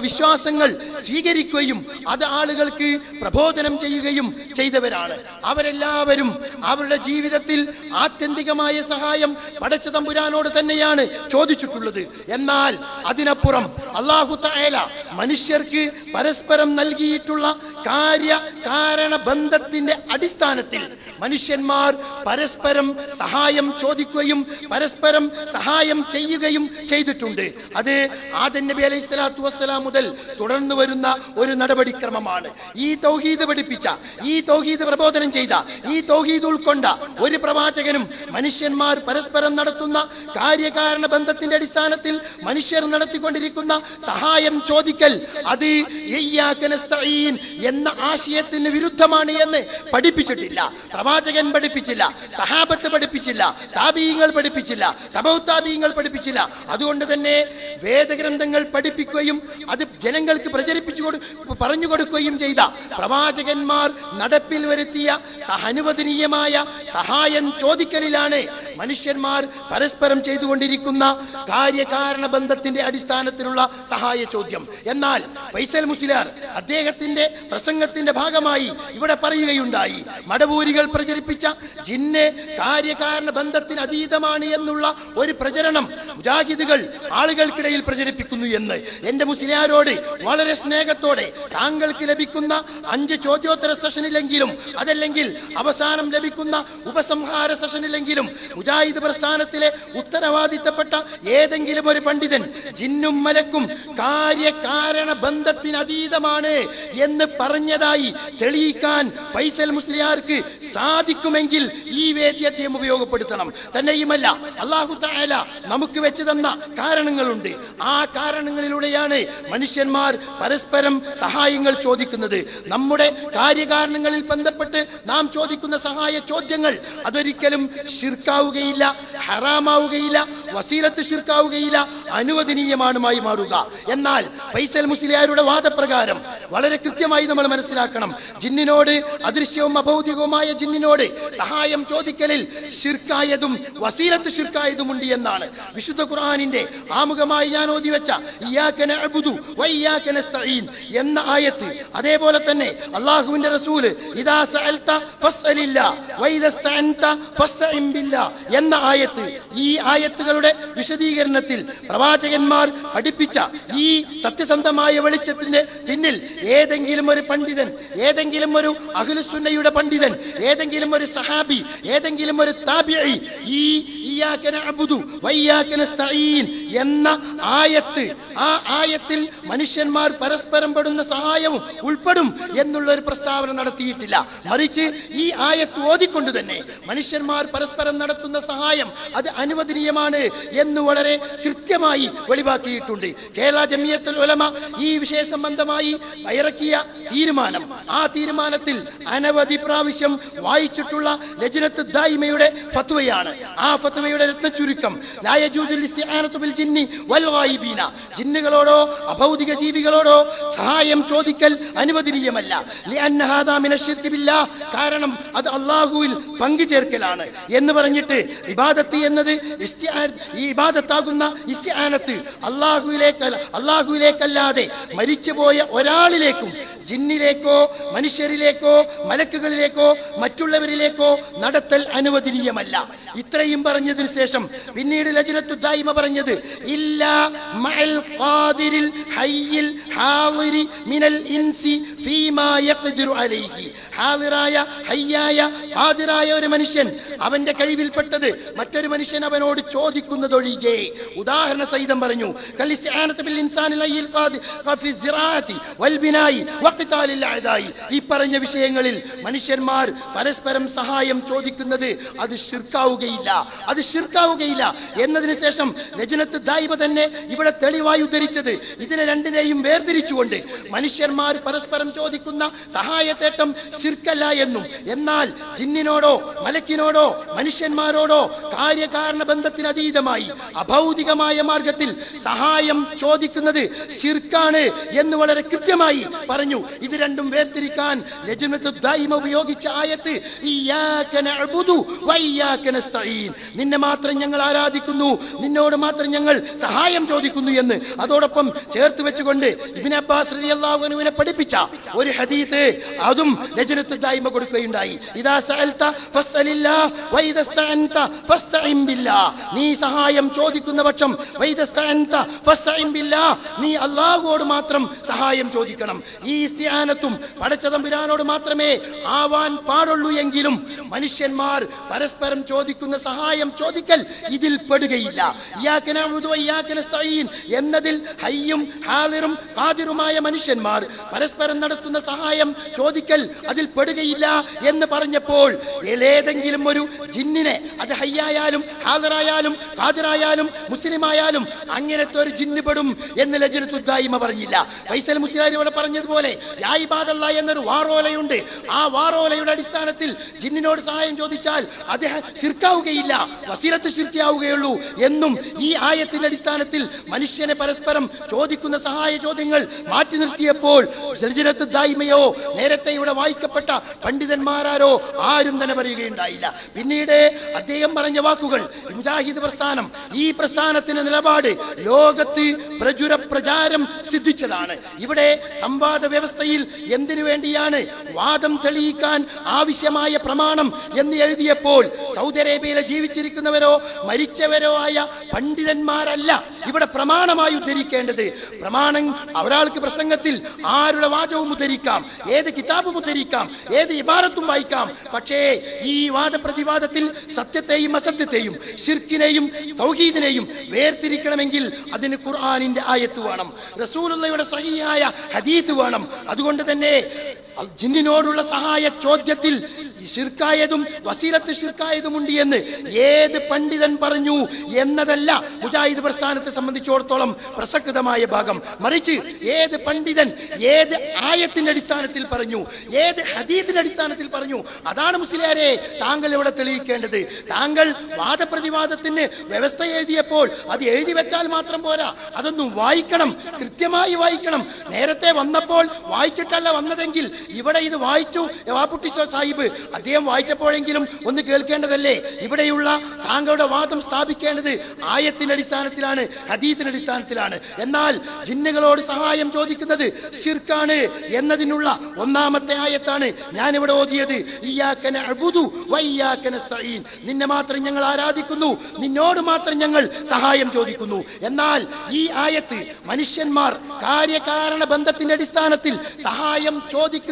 വിശ്വാസങ്ങൾ സ്വീകരിക്കുകയും അത് ആളുകൾക്ക് പ്രബോധനം ചെയ്യുകയും ചെയ്തവരാണ്. അവരെല്ലാവരും അവരുടെ ജീവിതത്തിൽ ആത്യന്തികമായ സഹായം പടച്ച തമ്പുരാനോട് തന്നെയാണ് ചോദിച്ചിട്ടുള്ളത്. എന്നാൽ അതിനപ്പുറം അല്ലാഹു തആല മനുഷ്യർക്ക് പരസ്പരം നൽകിയിട്ടുള്ള കാര്യകാരണ ബന്ധത്തിന്റെ അടിസ്ഥാനത്തിൽ മനുഷ്യന്മാർ പരസ്പരം സഹായം ചോദിക്കുകയും പരസ്പരം സഹായം ചെയ്യുകയും ചെയ്തിട്ടുണ്ട്. അത് ആദം നബി അലൈഹി സ്വലാത്തു വസ്സലാം മുതൽ തുടർന്നു വരുന്ന ഒരു നടപടിക്രമമാണ്. ഈ തൗഹീദ് പഠിപ്പിച്ച, ഈ തൗഹീദ് പ്രബോധനം ചെയ്ത, ഈ തൗഹീദ് ഉൾക്കൊണ്ട ഒരു പ്രവാചകനും മനുഷ്യന്മാർ പരസ്പരം നടത്തുന്ന കാര്യകാരണ ബന്ധത്തിന്റെ അടിസ്ഥാനത്തിൽ മനുഷ്യർ നടത്തിക്കൊണ്ടിരിക്കുന്ന സഹായം ചോദിക്കൽ അത് ഇയ്യാക നസ്തഈൻ എന്ന ആശയത്തിന് വിരുദ്ധമാണ് എന്ന് പഠിപ്പിച്ചിട്ടില്ല. പ്രവാചകൻ പഠിപ്പിച്ചില്ല, സഹാബത്ത് പഠിപ്പിച്ചില്ല, താബീങ്ങൾ പഠിപ്പിച്ചില്ല, തബഉ താബീങ്ങൾ പഠിപ്പിച്ചില്ല. അതുകൊണ്ട് തന്നെ വേദഗ്രന്ഥങ്ങൾ പഠിപ്പിക്കുകയും അത് ജനങ്ങൾക്ക് പറഞ്ഞു കൊടുക്കുകയും ചെയ്ത പ്രവാചകന്മാർ നടപ്പിൽ വരുത്തിയ അനുവദനീയമായ സഹായം ചോദിക്കലിലാണ് മനുഷ്യന്മാർ പരസ്പരം ചെയ്തുകൊണ്ടിരിക്കുന്ന കാര്യകാരണ ബന്ധത്തിന്റെ അടിസ്ഥാനത്തിലുള്ള സഹായ ചോദ്യം. എന്നാൽ ഫൈസൽ മുസ്ലിയാർ അദ്ദേഹത്തിന്റെ പ്രസംഗത്തിന്റെ ഭാഗമായി ഇവിടെ പറയുകയുണ്ടായി, മടവൂരികൾ പ്രചരിപ്പിച്ച ജിന്ന് കാര്യകാരണ ബന്ധത്തിന് അതീതമാണ് എന്നുള്ള ഒരു പ്രചരണം മുജാഹിദുകൾ ആളുകൾക്കിടയിൽ പ്രചരിപ്പിക്കുന്നു എന്ന്. എന്റെ മുസ്ലിയാരോട് വളരെ സ്നേഹത്തോടെ താങ്കൾക്ക് ലഭിക്കുന്ന 5 ചോദ്യോത്തര സെഷനിലെങ്കിലും അതല്ലെങ്കിൽ അവസാനം ലഭിക്കുന്ന ഉപസംഹാര സെഷനിലെങ്കിലും മുജാഹിദ് പ്രസ്ഥാനത്തിലെ ഉത്തരവാദിത്തപ്പെട്ട ഏതെങ്കിലും ഒരു പണ്ഡിതൻ ജിന്നും മലക്കും കാര്യകാരണ ബന്ധത്തിന് അതീതമാണ് എന്ന് പറഞ്ഞതായി തെളിയിക്കാൻ ഫൈസൽ മുസ്ലിയാർക്ക് സാധിക്കുമെങ്കിൽ ഈ വേദി അദ്ദേഹം ഉപയോഗപ്പെടുത്തണം. തന്നെയുമല്ല, അല്ലാഹു തആല നമുക്ക് വെച്ച് തന്ന കാരണങ്ങളുണ്ട്. ആ കാരണങ്ങളിലൂടെയാണ് മനുഷ്യന്മാർ പരസ്പരം സഹായങ്ങൾ ചോദിക്കുന്നത്. നമ്മുടെ കാര്യകാരണങ്ങളിൽ ബന്ധപ്പെട്ട് നാം ചോദിക്കുന്ന സഹായ ചോദ്യങ്ങൾ അതൊരിക്കലും ശിർക്കാവുകയില്ല, ഹറാമാവുകയില്ല, വസീലത്ത് ശിർക്കാവുകയില്ല, അനുവദനീയമാണുമായി മാറുക. എന്നാൽ ഫൈസൽ മുസ്ലിയാരുടെ വാദപ്രകാരം വളരെ കൃത്യമായി നമ്മൾ മനസ്സിലാക്കണം, ജിന്നിനോട്, അദൃശ്യവും അഭൗതികവുമായ ജിന്നിനോട് സഹായം ചോദിക്കലിൽ ശിർക്കായതും വസീലത്ത് ശിർക്കായതുമുണ്ട് എന്നാണ്. വിശുദ്ധ ഖുർആനിന്റെ ആമുഖമായി ഞാൻ ഓതി വെച്ച ഇയ്യാക നഅ്ബുദു വഇയ്യാക നസ്തഈൻ എന്ന ആയത്ത്, അതേപോലെ തന്നെ അല്ലാഹുവിന്റെ റസൂൽ ഇദാ സഅൽത ഫസ്അലില്ലാ വഇദാ ഇസ്തഅൻത ഫസ്തഇൻ ബില്ലാ എന്ന ആയത്ത്, ഈ ആയത്തുകളുടെ വിശദീകരണത്തിൽ പ്രവാചകന്മാർ പഠിപ്പിച്ച ഈ സത്യസന്ധമായ വെളിച്ചത്തിന്റെ പിന്നിൽ ഏതെങ്കിലും ഒരു പണ്ഡിതൻ, ഏതെങ്കിലും ഒരു അഹ്ലുസുന്നയുടെ പണ്ഡിതൻ, ഏതെങ്കിലും ഒരു സഹാബി, ഏതെങ്കിലും ഒരു താബിഈ ഈ ഇയ്യാക നഅ്ബുദു വഇയ്യാക നസ്തഈൻ എന്ന ആയത്ത്, ആ ആയത്തിൽ മനുഷ്യന്മാർ പരസ്പരം പെടുന്ന സഹായവും ഉൾപ്പെടും എന്നുള്ള ഒരു പ്രസ്താവന നടത്തിയിട്ടില്ല. മറിച്ച് ഈ ആയത്ത് ഓതിക്കൊണ്ട് തന്നെ മനുഷ്യന്മാർ പരസ്പരം നടത്തുന്ന സഹായം അത് അനുവദനീയമാണ് എന്ന് വളരെ കൃത്യമായി വെളിവാക്കിയിട്ടുണ്ട്. കേരള ജമിയത്തുൽ ഉലമ ഈ വിഷയ സംബന്ധമായി ഇറക്കിയ തീരുമാനം, ആ തീരുമാനത്തിൽ അനവധി പ്രാവശ്യം വായിച്ചിട്ടുള്ള ലജ്നത്ത് ദായിമയുടെ ഫത്വയാണ്. ആ ഫത്വയുടെ രത്ന ചുരുക്കം ലാ യജൂസുൽ ഇസ്തിആനതു ബിൽ ജിന്നി വൽ ഗായിബീന, ജിന്നുകളോടോ അഭൗതിക ജീവികളോടോ സഹായം ചോദിക്കൽ അനുവദനീയമല്ല. ലിഅന്ന ഹാദാ മിനശ് ശിർക്ക് ബില്ലാഹ്, കാരണം അത് അല്ലാഹുവിൽ പങ്കുചേർക്കലാണ് എന്ന് പറഞ്ഞിട്ട് ഇബാദത്ത് എന്നത് ഈ ഇബാദത്താകുന്ന ഇസ്തിആനത്ത് അല്ലാഹുവിലേക്കല്ലാതെ മരിച്ചുപോയ ഒരാളിലേക്കും, ജിന്നിലേക്കോ മനുഷ്യരിലേക്കോ മലക്കുകളിലേക്കോ മറ്റുള്ളവരിലേക്കോ നടത്തൽ അനുവദനീയമല്ല. ഇത്രയും പറഞ്ഞതിന് ശേഷം പിന്നീട് ലജ്നത്തു ദായിമ പറഞ്ഞത് ഇല്ലാ മഅൽ ഖാദിരിൽ ഹയ്യിൽ ഹാദിരി മിനൽ ഇൻസി ഫീമാ യഖ്ദിറു അലൈഹി, ഹാദിറായ ഹയ്യായ ഖാദിറായ ഒരു മനുഷ്യൻ അവന്റെ കഴിവിൽപ്പെട്ടത് മറ്റൊരു മനുഷ്യൻ അവനോട് ചോദിക്കുന്നതൊഴികെ ഉദാഹരണ സഹിതം പറഞ്ഞു. ഈ പറഞ്ഞ വിഷയങ്ങളിൽ മനുഷ്യന്മാർ പരസ്പരം സഹായം ചോദിക്കുന്നത് അത് ശിർക്കാവുകയില്ല, അത് ശിർക്കാവുകയില്ല എന്നതിന് ശേഷം ലജ്നത്ത് ദായിമ തന്നെ ഇവിടെ തെളിവായി ഉദ്ധരിച്ചത് ഇതിനെ രണ്ടിനെയും വേർതിരിച്ചുകൊണ്ട് മനുഷ്യന്മാർ പരസ്പരം ചോദിക്കുന്ന സഹായത്തേട്ടം ശിർക്കല്ല എന്നും, എന്നാൽ ജിന്നിനോടോ മലക്കിനോടോ മനുഷ്യന്മാരോടോ കാര്യകാരണ ബന്ധത്തിന് അതീതമായി അഭൗതികമായ മാർഗത്തിൽ സഹായം ചോദിക്കുന്നത് ശിർക്കാണ് എന്ന് വളരെ കൃത്യമായി പറഞ്ഞു. ഇത് രണ്ടും വേർതിരിക്കാൻ ലജ്നത്ത് ദായിമ ഉപയോഗിച്ച ആയത്ത് ഇയ്യാക നഅ്ബുദു വഇയ്യാക നസ്തഈൻ, നിന്നെ മാത്രം ഞങ്ങൾ ആരാധിക്കുന്നു, നിന്നോട് മാത്രം ഞങ്ങൾ സഹായം ചോദിക്കുന്നു എന്ന് അതോടൊപ്പം ചേർത്ത് വെച്ചുകൊണ്ട് ഇബ്നു അബ്ബാസ് റളിയല്ലാഹു അൻഹുവിനെ പഠിപ്പിച്ച ഒരു ഹദീസ് അതും ലജ്നത്ത് ദായിമ കൊടുക്കുകയുണ്ടായി. ഇദാ സഅൽത ഫസ്അലില്ലാഹ് വഇദാ ഇസ്തഅൻത ഫസ്തഇൻ ബില്ലാഹ്, നീ സഹായം ചോദിക്കുന്ന പക്ഷം വഇദസ്തഅൻത ഫസ്തഇൻ ബില്ലാഹ്, നീ അല്ലാഹുവോട് മാത്രം സഹായം ചോദിക്കണം. ഈ ഇസ്തിആനത്തും പടച്ചതമ്പുരാനോട് മാത്രമേ ആവാൻ പാടുള്ളൂ എങ്കിലും മനുഷ്യന്മാർ പരസ്പരം ചോദിക്കുന്ന സഹായം ചോദിക്കൽ ഇതിൽ പെടുകയില്ല. ഇയ്യാക നഅ്ബുദു വഇയ്യാക നസ്തഈൻ എന്നതിൽ ഹയ്യും ഹാദിറും ഖാദിറുമായ മനുഷ്യന്മാർ പരസ്പരം നടത്തുന്ന സഹായം ചോദിക്കൽ അതിൽ പെടുകയില്ല എന്ന് പറഞ്ഞപ്പോൾ ഏതെങ്കിലും ഒരു ജിന്നിനെ, അത് ഹയ്യായാലും ഹാദിറായാലും ഖാദിറായാലും മുസ്ലിമായാലും അങ്ങനത്തെ ഒരു ജിന്ന് പെടും എന്ന് ലജ്നത്തു ദായിമ പറഞ്ഞില്ല. ഫൈസൽ മുസ്ലിയാർ ഇവിടെ പറഞ്ഞതുപോലെ യാ ഇബാദല്ലാഹ് എന്നൊരു വാറോലയുണ്ട്. ആ വാറോലയുടെ അടിസ്ഥാനത്തിൽ ജിന്നിനോട് സഹായം ചോദിച്ചാൽ അത് ശിർക്കാവുകയില്ല, വസീലത്ത് ശിർക്കാവുകയുള്ളൂ എന്നും ഈ ആയത്തിന്റെ അടിസ്ഥാനത്തിൽ മനുഷ്യനെ പരസ്പരം ചോദിക്കുന്ന സഹായ ചോദ്യങ്ങൾ മാറ്റി നിർത്തിയപ്പോൾ ലജ്നത്തു ദായിമയോ നേരത്തെ ഇവിടെ വായിക്കപ്പെട്ട പണ്ഡിതന്മാരാരോ ആരും തന്നെ പറയുകയുണ്ടായില്ല. പിന്നീട് അദ്ദേഹം പറഞ്ഞ വാക്കുകൾ, മുജാഹിദ് പ്രസ്ഥാനം, ഈ പ്രസ്ഥാനത്തിന്റെ നിലപാട് ലോകത്ത് പ്രചാരം സിദ്ധിച്ചതാണ്. ഇവിടെ സംവാദ വ്യവസ്ഥയിൽ എന്തിനു വേണ്ടിയാണ് വാദം തെളിയിക്കാൻ ആവശ്യമായ പ്രമാണം എന്ന് എഴുതിയപ്പോൾ സൗദി അറേബ്യയിലെ ജീവിച്ചിരിക്കുന്നവരോ മരിച്ചവരോ ആയ പണ്ഡിതന്മാരല്ല ഇവിടെ പ്രമാണമായി ഉദ്ധരിക്കേണ്ടത്. പ്രമാണം ഒരാൾക്ക് പ്രസംഗത്തിൽ ആരുടെ വാചകവും ഉദ്ധരിക്കാം, ഏത് കിതാബും ഉദ്ധരിക്കാം, ഏത് ഇബാറത്തും വായിക്കാം. പക്ഷേ ഈ വാദപ്രതിവാദത്തിൽ സത്യത്തെയും അസത്യത്തെയും ശിർക്കിനെയും തൗഹീദിനെയും വേർതിരിക്കണമെങ്കിൽ അതിന് ഖുർആനിന്റെ ആയത്ത് വേണം, റസൂലുള്ളാഹിയുടെ സഹീഹായ ഹദീസ് വേണം. അതുകൊണ്ട് തന്നെ ജിന്നിനോടുള്ള സഹായ ചോദ്യത്തിൽ ശിർക്കായതും വസീലത്ത് ശിർക്കായതുമുണ്ട് എന്ന് ഏത് പണ്ഡിതൻ പറഞ്ഞു എന്നതല്ല മുജാഹിദ് പ്രസ്ഥാനത്തെ സംബന്ധിച്ചിടത്തോളം പ്രസക്തമായ ഭാഗം. മറിച്ച് ഏത് പണ്ഡിതൻ ഏത് ആയത്തിന്റെ അടിസ്ഥാനത്തിൽ പറഞ്ഞു, ഏത് ഹദീസിന്റെ അടിസ്ഥാനത്തിൽ പറഞ്ഞു, അതാണ് മുസ്ലിയാരെ താങ്കൾ ഇവിടെ തെളിയിക്കേണ്ടത്. താങ്കൾ വാദപ്രതിവാദത്തിന് വ്യവസ്ഥ എഴുതിയപ്പോൾ അത് എഴുതി വെച്ചാൽ മാത്രം പോരാ, അതൊന്നും വായിക്കണം, കൃത്യമായി വായിക്കണം. നേരത്തെ വന്നപ്പോൾ വായിച്ചിട്ടല്ല വന്നതെങ്കിൽ ഇവിടെ ഇത് വായിച്ചു വാപ്പുട്ടിസോ സാഹിബ്, അദ്ദേഹം വായിച്ചപ്പോഴെങ്കിലും ഒന്ന് കേൾക്കേണ്ടതല്ലേ? ഇവിടെയുള്ള താങ്കളുടെ വാദം സ്ഥാപിക്കേണ്ടത് ആയത്തിന്റെ അടിസ്ഥാനത്തിലാണ്, ഹദീസിന്റെ അടിസ്ഥാനത്തിലാണ്. എന്നാൽ ജിന്നുകളോട് സഹായം ചോദിക്കുന്നത് ശിർക്കാണ് എന്നതിനുള്ള ഒന്നാമത്തെ ആയത്താണ് ഞാൻ ഇവിടെ ഓതിയത്. ഇയ്യാക നഅ്ബുദു വഇയ്യാക നസ്തഈൻ, നിന്നെ മാത്രം ഞങ്ങൾ ആരാധിക്കുന്നു, നിന്നോട് മാത്രം ഞങ്ങൾ സഹായം ചോദിക്കുന്നു. എന്നാൽ ഈ ആയത്ത് മനുഷ്യന്മാർ കാര്യകാരണ ബന്ധത്തിന്റെ അടിസ്ഥാനത്തിൽ സഹായം ചോദിക്കുന്നത്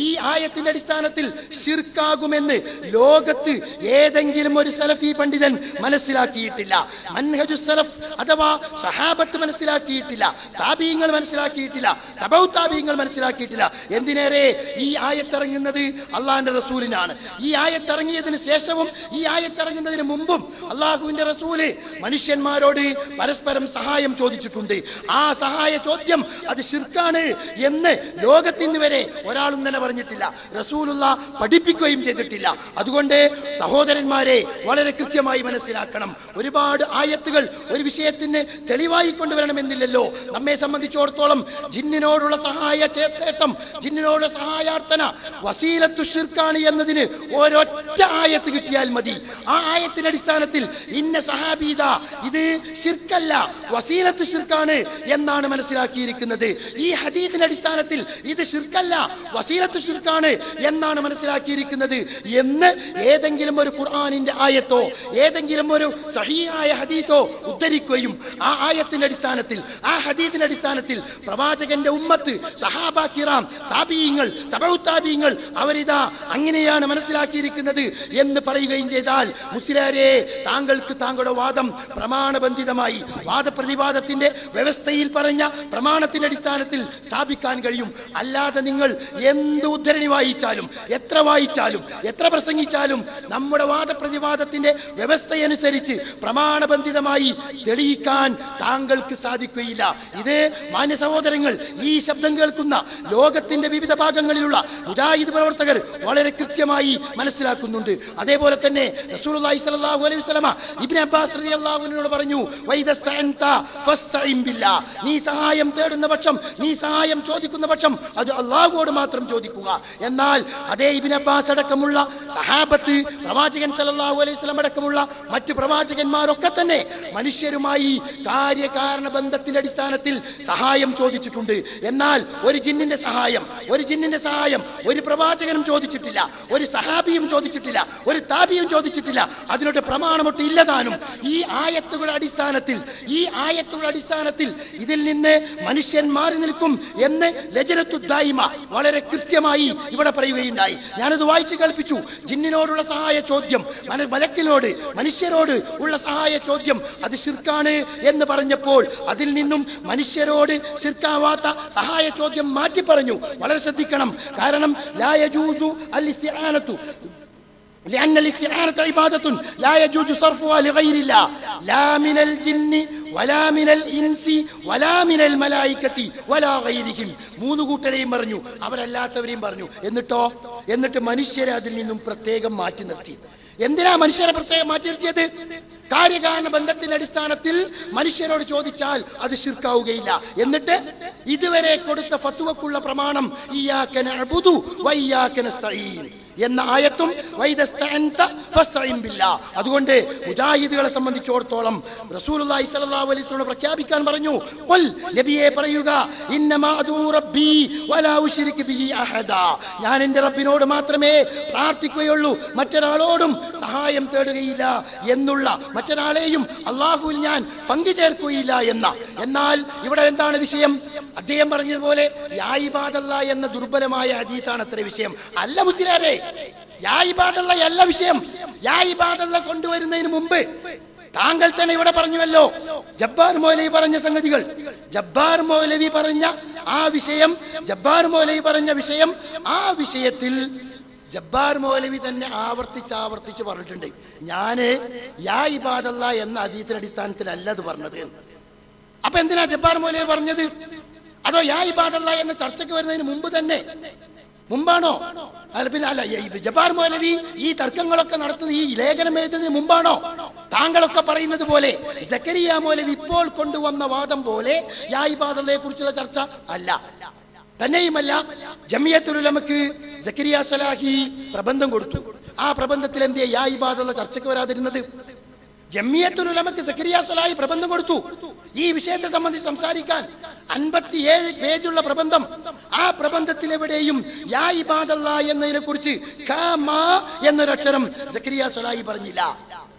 ഈ ആയത്തിന്റെ അടിസ്ഥാനത്തിൽ ശിർക്കാകുമെന്ന് ലോകത്ത് ഏതെങ്കിലും ഒരു സലഫി പണ്ഡിതൻ മനസ്സിലാക്കിയിട്ടില്ല. മൻഹജു സലഫ് അഥവാ സഹാബത്ത് മനസ്സിലാക്കിയിട്ടില്ല, താബീങ്ങൾ മനസ്സിലാക്കിയിട്ടില്ല, തബൗ താബീങ്ങൾ മനസ്സിലാക്കിയിട്ടില്ല. എന്തിനേറെ ഈ ആയത്തിറങ്ങുന്നത് അള്ളാഹിന്റെ റസൂലിനാണ്. ഈ ആയത്തിറങ്ങിയതിന് ശേഷവും ഈ ആയത്തിറങ്ങുന്നതിന് മുമ്പും അള്ളാഹുവിന്റെ റസൂല് മനുഷ്യന്മാരോട് പരസ്പരം സഹായം ചോദിച്ചിട്ടുണ്ട്. ആ സഹായ ചോദ്യം അത് ശിർക്കാണ് എന്ന് ലോകത്തിന് വരെ ഒരാളും തന്നെ പറഞ്ഞിട്ടില്ല, റസൂലുള്ള പഠിപ്പിക്കുകയും ചെയ്തിട്ടില്ല. അതുകൊണ്ട് സഹോദരന്മാരെ വളരെ കൃത്യമായി മനസ്സിലാക്കണം. ഒരുപാട് ആയത്തുകൾ ഒരു വിഷയത്തിന് തെളിവായി കൊണ്ടുവരണമെന്നില്ലല്ലോ. നമ്മെ സംബന്ധിച്ചിടത്തോളം ജിന്നിനോടുള്ള സഹായ ചേത്തേട്ടം, ജിന്നിനോടുള്ള സഹായാർത്ഥന വസീലത്തു ശിർക്കാണ് എന്നതിന് ഒരൊറ്റ ആയത്ത് കിട്ടിയാൽ മതി. ആ ആയത്തിന്റെ അടിസ്ഥാനത്തിൽ ഇന്ന സഹാബീദ ഇത് ശിർക്കല്ല വസീലത്ത് ശിർക്കാണ് എന്നാണ് മനസ്സിലാക്കിയിരിക്കുന്നത്. ഈ ഹദീസിന്റെ അടിസ്ഥാനത്തിൽ ഇത് ശിർക്കല്ല വസീലത്ത് ശിർക്കാണ് എന്നാണ് മനസ്സിലാക്കിയിരിക്കുന്നത്. സ്ഥാപിച്ചിരിക്കുന്നത് എന്ന് ഏതെങ്കിലും ഒരു ഖുർആനിന്റെ ആയത്തോ ഏതെങ്കിലും ഒരു സഹീഹായ ഹദീസോ ഉദ്ധരിക്കുകയും ആ ആയത്തിന്റെ അടിസ്ഥാനത്തിൽ ആ ഹദീസിന്റെ അടിസ്ഥാനത്തിൽ പ്രവാചകന്റെ ഉമ്മത്ത് സഹാബ കിറാം താബീങ്ങൾ തബഉ താബീങ്ങൾ അവരിതാ അങ്ങനെയാണ് മനസ്സിലാക്കിയിരിക്കുന്നത് എന്ന് പറയുകയും ചെയ്താൽ മുസ്ലിയാരെ താങ്കൾക്ക് താങ്കളുടെ വാദം പ്രമാണബന്ധിതമായി വാദപ്രതിവാദത്തിന്റെ വ്യവസ്ഥയിൽ പറഞ്ഞ പ്രമാണത്തിന്റെ അടിസ്ഥാനത്തിൽ സ്ഥാപിക്കാൻ കഴിയും. അല്ലാതെ നിങ്ങൾ എന്ത് ഉദ്ധരണി വായിച്ചാലും എത്ര വായിച്ചാലും എത്ര പ്രസംഗിച്ചാലും നമ്മുടെ വാദപ്രതിവാദത്തിന്റെ വ്യവസ്ഥയനുസരിച്ച് പ്രമാണബന്ധിതമായി തെളിയിക്കാൻ താങ്കൾക്ക് സാധിക്കുകയില്ല. ഇത് മാന്യ സഹോദരങ്ങൾ, ഈ ശബ്ദം കേൾക്കുന്ന ലോകത്തിന്റെ വിവിധ ഭാഗങ്ങളിലുള്ള മുജാഹിദ് പ്രവർത്തകർ വളരെ കൃത്യമായി മനസ്സിലാക്കുന്നുണ്ട്. അതേപോലെ തന്നെ റസൂലുള്ളാഹി സ്വല്ലല്ലാഹു അലൈഹി വസല്ലമ ഇബ്നു അബ്ബാസ് റളിയല്ലാഹു അൻഹുവിനോട് പറഞ്ഞു, വൈദസ്തഅൻത ഫസ്തഇൻ ബില്ലാ, നീ സഹായം തേടുന്ന പക്ഷം, നീ സഹായം ചോദിക്കുന്ന പക്ഷം അത് അല്ലാഹുവോട് മാത്രം ചോദിക്കുക. എന്നാൽ അതേ ഇബ്നു അബ്ബാസ് അടക്കമുള്ള സഹാബത്ത്, പ്രവാചകൻ സല്ലല്ലാഹു അലൈഹി വസല്ലം അടക്കമുള്ള മറ്റ് പ്രവാചകന്മാരൊക്കെ തന്നെ മനുഷ്യരുമായി കാര്യകാരണ ബന്ധത്തിന്റെ അടിസ്ഥാനത്തിൽ സഹായം ചോദിച്ചിട്ടുണ്ട്. എന്നാൽ ഒരു ജിന്നിന്റെ സഹായം ഒരു പ്രവാചകനും ചോദിച്ചിട്ടില്ല, ഒരു സഹാബിയും ചോദിച്ചിട്ടില്ല, ഒരു താബിയും ചോദിച്ചിട്ടില്ല. അതിനോട് പ്രമാണമൊട്ട് ഇല്ലതാനും. ഈ ആയത്തുകളുടെ അടിസ്ഥാനത്തിൽ ഇതിൽ നിന്ന് മനുഷ്യൻ മാറി നിൽക്കും എന്ന് ലജ്നത്തു ദായിമ വളരെ കൃത്യമായി ഇവിടെ പറയുകയുണ്ടായി. ഞാനത് വായിച്ചു കേൾപ്പിച്ചു. ജിന്നിനോടുള്ള സഹായ ചോദ്യം, മലക്കിനോട് മനുഷ്യരോട് ഉള്ള സഹായ ചോദ്യം അത് ശിർക്കാണ് എന്ന് പറഞ്ഞപ്പോൾ അതിൽ നിന്നും മനുഷ്യരോട് ശിർക്കാവാത്ത സഹായ ചോദ്യം മാറ്റി പറഞ്ഞു. വളരെ ശ്രദ്ധിക്കണം. കാരണം ലാ യജൂസു അൽ ഇസ്തിആനതു لأن الاستعانة عبادة لا يجوز صرفها لغير الله لا من الجن ولا من الإنس ولا من الملائكة ولا غيرهم. മൂന്ന് കൂട്ടരെയും പറഞ്ഞു, അവരല്ലാത്തവരെയും പറഞ്ഞു. എന്നിട്ട് മനുഷ്യരെ അതിൽ നിന്നും പ്രത്യേകം മാറ്റി നിർത്തി. എന്തിനാ മനുഷ്യരെ പ്രത്യേകം മാറ്റി നിർത്തിയത്? കാര്യകാരണ ബന്ധത്തിന്റെ അടിസ്ഥാനത്തിൽ മനുഷ്യരോട് ചോദിച്ചാൽ അത് ശിർക്കാവുകയില്ല. എന്നിട്ട് ഇതുവരെ കൊടുത്ത ഫത്വക്കുള്ള പ്രമാണം ഇയ്യാക നഅ്ബുദു വഇയ്യാക നസ്തഈൻ എന്ന ആയത്തും അതുകൊണ്ട് മുജാഹിദുകളെ സംബന്ധിച്ചിടത്തോളം റസൂലുള്ളാഹി സ്വല്ലല്ലാഹു അലൈഹി വസല്ലം പ്രഖ്യാപിക്കാൻ പറഞ്ഞു, ഖുൽ, നബിയെ പറയുക, ഇന്നമാ അദൂ റബ്ബി വലാ ഉശ്രികു ബിഹി അഹദാ, ഞാൻ എൻ്റെ റബ്ബിനോട് മാത്രമേ പ്രാർത്ഥിക്കുകയുള്ളൂ, മറ്റൊരാളോടും സഹായം തേടുകയില്ല എന്നുള്ള, മറ്റൊരാളെയും അല്ലാഹുവിൽ ഞാൻ പങ്കുചേർക്കുകയില്ല എന്ന. എന്നാൽ ഇവിടെ എന്താണ് വിഷയം? അദ്ദേഹം പറഞ്ഞതുപോലെ യാ ഇബാദല്ലാ എന്ന ദുർബലമായ ഹദീസാണ് അത്ര വിഷയം. അല്ല മുസ്ലിയാരെ, യാ ഇബാദല്ലാ അല്ല വിഷയം. യാ ഇബാദല്ലാ കൊണ്ടുവരുന്നതിന് മുമ്പ് താങ്കൾ തന്നെ ഇവിടെ പറഞ്ഞുവല്ലോ, ജബ്ബാർ മൗലവി പറഞ്ഞ സംഗതികൾ. ജബ്ബാർ മൗലവി പറഞ്ഞ വിഷയം ആ വിഷയത്തിൽ ജബ്ബാർ മൗലവി തന്നെ ആവർത്തിച്ച് പറഞ്ഞിട്ടുണ്ട്. ഞാന് യാ ഇബാദല്ലാ എന്ന ഹദീസിന്റെ അടിസ്ഥാനത്തിലല്ല അത് പറഞ്ഞത്. അപ്പൊ എന്തിനാ ജബ്ബാർ മൗലവി പറഞ്ഞത്? അതോ യാ ഇബാദല്ലാ എന്ന ചർച്ചയ്ക്ക് വരുന്നതിന് മുമ്പാണോ? അല്ല, ജബ്ബാർ മൗലവി ഈ തർക്കങ്ങളൊക്കെ നടത്തുന്നത്, ഈ ലേഖനം എഴുതുന്നതിന് മുമ്പാണോ? താങ്കളൊക്കെ പറയുന്നത് പോലെ സക്കരിയ മൗലവി ഇപ്പോൾ കൊണ്ടുവന്ന വാദം പോലെ യാ ഇബാദല്ലയെ കുറിച്ചുള്ള ചർച്ച അല്ല. തന്നെയുമല്ല, ജമിയത്തുൽ ഉലമക്ക് സക്കരിയ സ്വലാഹി പ്രബന്ധം കൊടുത്തു. ആ പ്രബന്ധത്തിൽ എന്തേ യാ ഇബാദല്ല ചർച്ചയ്ക്ക് വരാതിരുന്നത്? ജമിയത്തുൽ ഉലമക്ക് സക്കരിയ സ്വലാഹി പ്രബന്ധം കൊടുത്തു ഈ വിഷയത്തെ സംബന്ധിച്ച് സംസാരിക്കാൻ. 57 പേജുള്ള പ്രബന്ധം. ആ പ്രബന്ധത്തിൽ എവിടെയും യാ ഇബാദല്ലാ എന്നതിനെ കുറിച്ച് എന്നൊരക്ഷരം സക്കരിയ സ്വലാഹി പറഞ്ഞില്ല.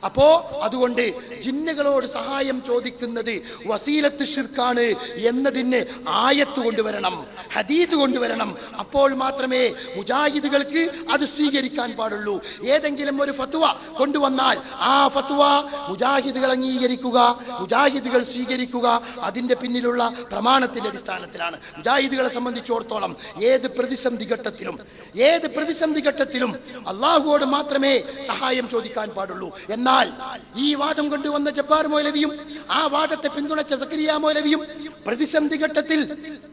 അപ്പോ അതുകൊണ്ട് ജിന്നുകളോട് സഹായം ചോദിക്കുന്നത് വസീലത്ത് ശിർക്കാണ് എന്നതിന് ആയത്ത് കൊണ്ടുവരണം, ഹദീത്ത് കൊണ്ടുവരണം. അപ്പോൾ മാത്രമേ മുജാഹിദുകൾക്ക് അത് സ്വീകരിക്കാൻ പാടുള്ളൂ. ഏതെങ്കിലും ഒരു ഫത്വ കൊണ്ടുവന്നാൽ ആ ഫത്വ മുജാഹിദുകൾ അംഗീകരിക്കുക, മുജാഹിദുകൾ സ്വീകരിക്കുക. അതിന്റെ പിന്നിലുള്ള പ്രമാണത്തിന്റെ അടിസ്ഥാനത്തിലാണ്. മുജാഹിദുകളെ സംബന്ധിച്ചിടത്തോളം ഏത് പ്രതിസന്ധി ഘട്ടത്തിലും അള്ളാഹുവോട് മാത്രമേ സഹായം ചോദിക്കാൻ പാടുള്ളൂ. എന്നാൽ ഈ വാദം കൊണ്ടുവന്ന ജബ്ബാർ മൗലവിയും ആ വാദത്തെ പിന്തുണച്ച സക്കരിയ മൗലവിയും പ്രതിസന്ധി ഘട്ടത്തിൽ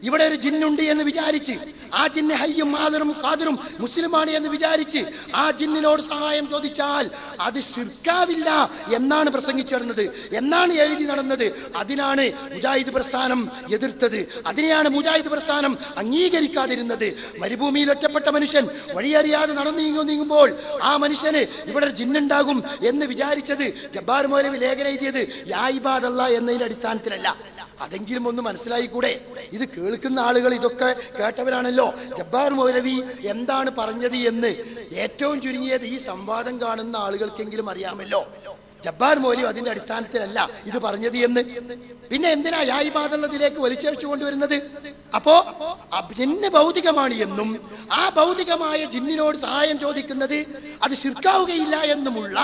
ഇവിടെ ഒരു ജിന്നുണ്ട് എന്ന് വിചാരിച്ച്, ആ ജിന്ന് ഹയ്യും ആദറും ഖാദിറും മുസ്ലിമാണ് എന്ന് വിചാരിച്ച് ആ ജിന്നിനോട് സഹായം ചോദിച്ചാൽ അത് ശിർക്കാവില്ല എന്നാണ് പ്രസംഗിച്ചിരുന്നത്, എന്നാണ് എഴുതി നടന്നത്. അതിനാണ് മുജാഹിദ് പ്രസ്ഥാനം എതിർത്തത്. അതിനെയാണ് മുജാഹിദ് പ്രസ്ഥാനം അംഗീകരിക്കാതിരുന്നത്. മരുഭൂമിയിൽ ഒറ്റപ്പെട്ട മനുഷ്യൻ വഴിയറിയാതെ നീങ്ങുമ്പോൾ ആ മനുഷ്യന് ഇവിടെ ഒരു ജിന്നുണ്ടാകും എന്ന് വിചാരിച്ചത് ജബ്ബാർ മൗലവി ലേഖനം എഴുതിയത് യാ ഇബാദല്ലാ എന്നതിന്റെ അടിസ്ഥാനത്തിലല്ല. അതെങ്കിലും ഒന്ന് ഒന്ന് മനസ്സിലായിക്കൂടെ? ഇത് കേൾക്കുന്ന ആളുകൾ ഇതൊക്കെ കേട്ടവരാണല്ലോ. ജബ്ബാർ മൗലവി എന്താണ് പറഞ്ഞത് എന്ന് ഏറ്റവും ചുരുങ്ങിയത് ഈ സംവാദം കാണുന്ന ആളുകൾക്കെങ്കിലും അറിയാമല്ലോ. ജബ്ബാർ മൗലവി അതിന്റെ അടിസ്ഥാനത്തിലല്ല ഇത് പറഞ്ഞത് എന്ന്. പിന്നെ എന്തിനാ യാ ഇബാദല്ലതിലേക്ക് വലിച്ചഴിച്ചു കൊണ്ടുവരുന്നത്? അപ്പോ ജിന്ന് ഭൗതികമാണ് എന്നും ആ ഭൗതികമായ ജിന്നിനോട് സഹായം ചോദിക്കുന്നത് അത് ശിർക്കാവുകയില്ല എന്നുമുള്ള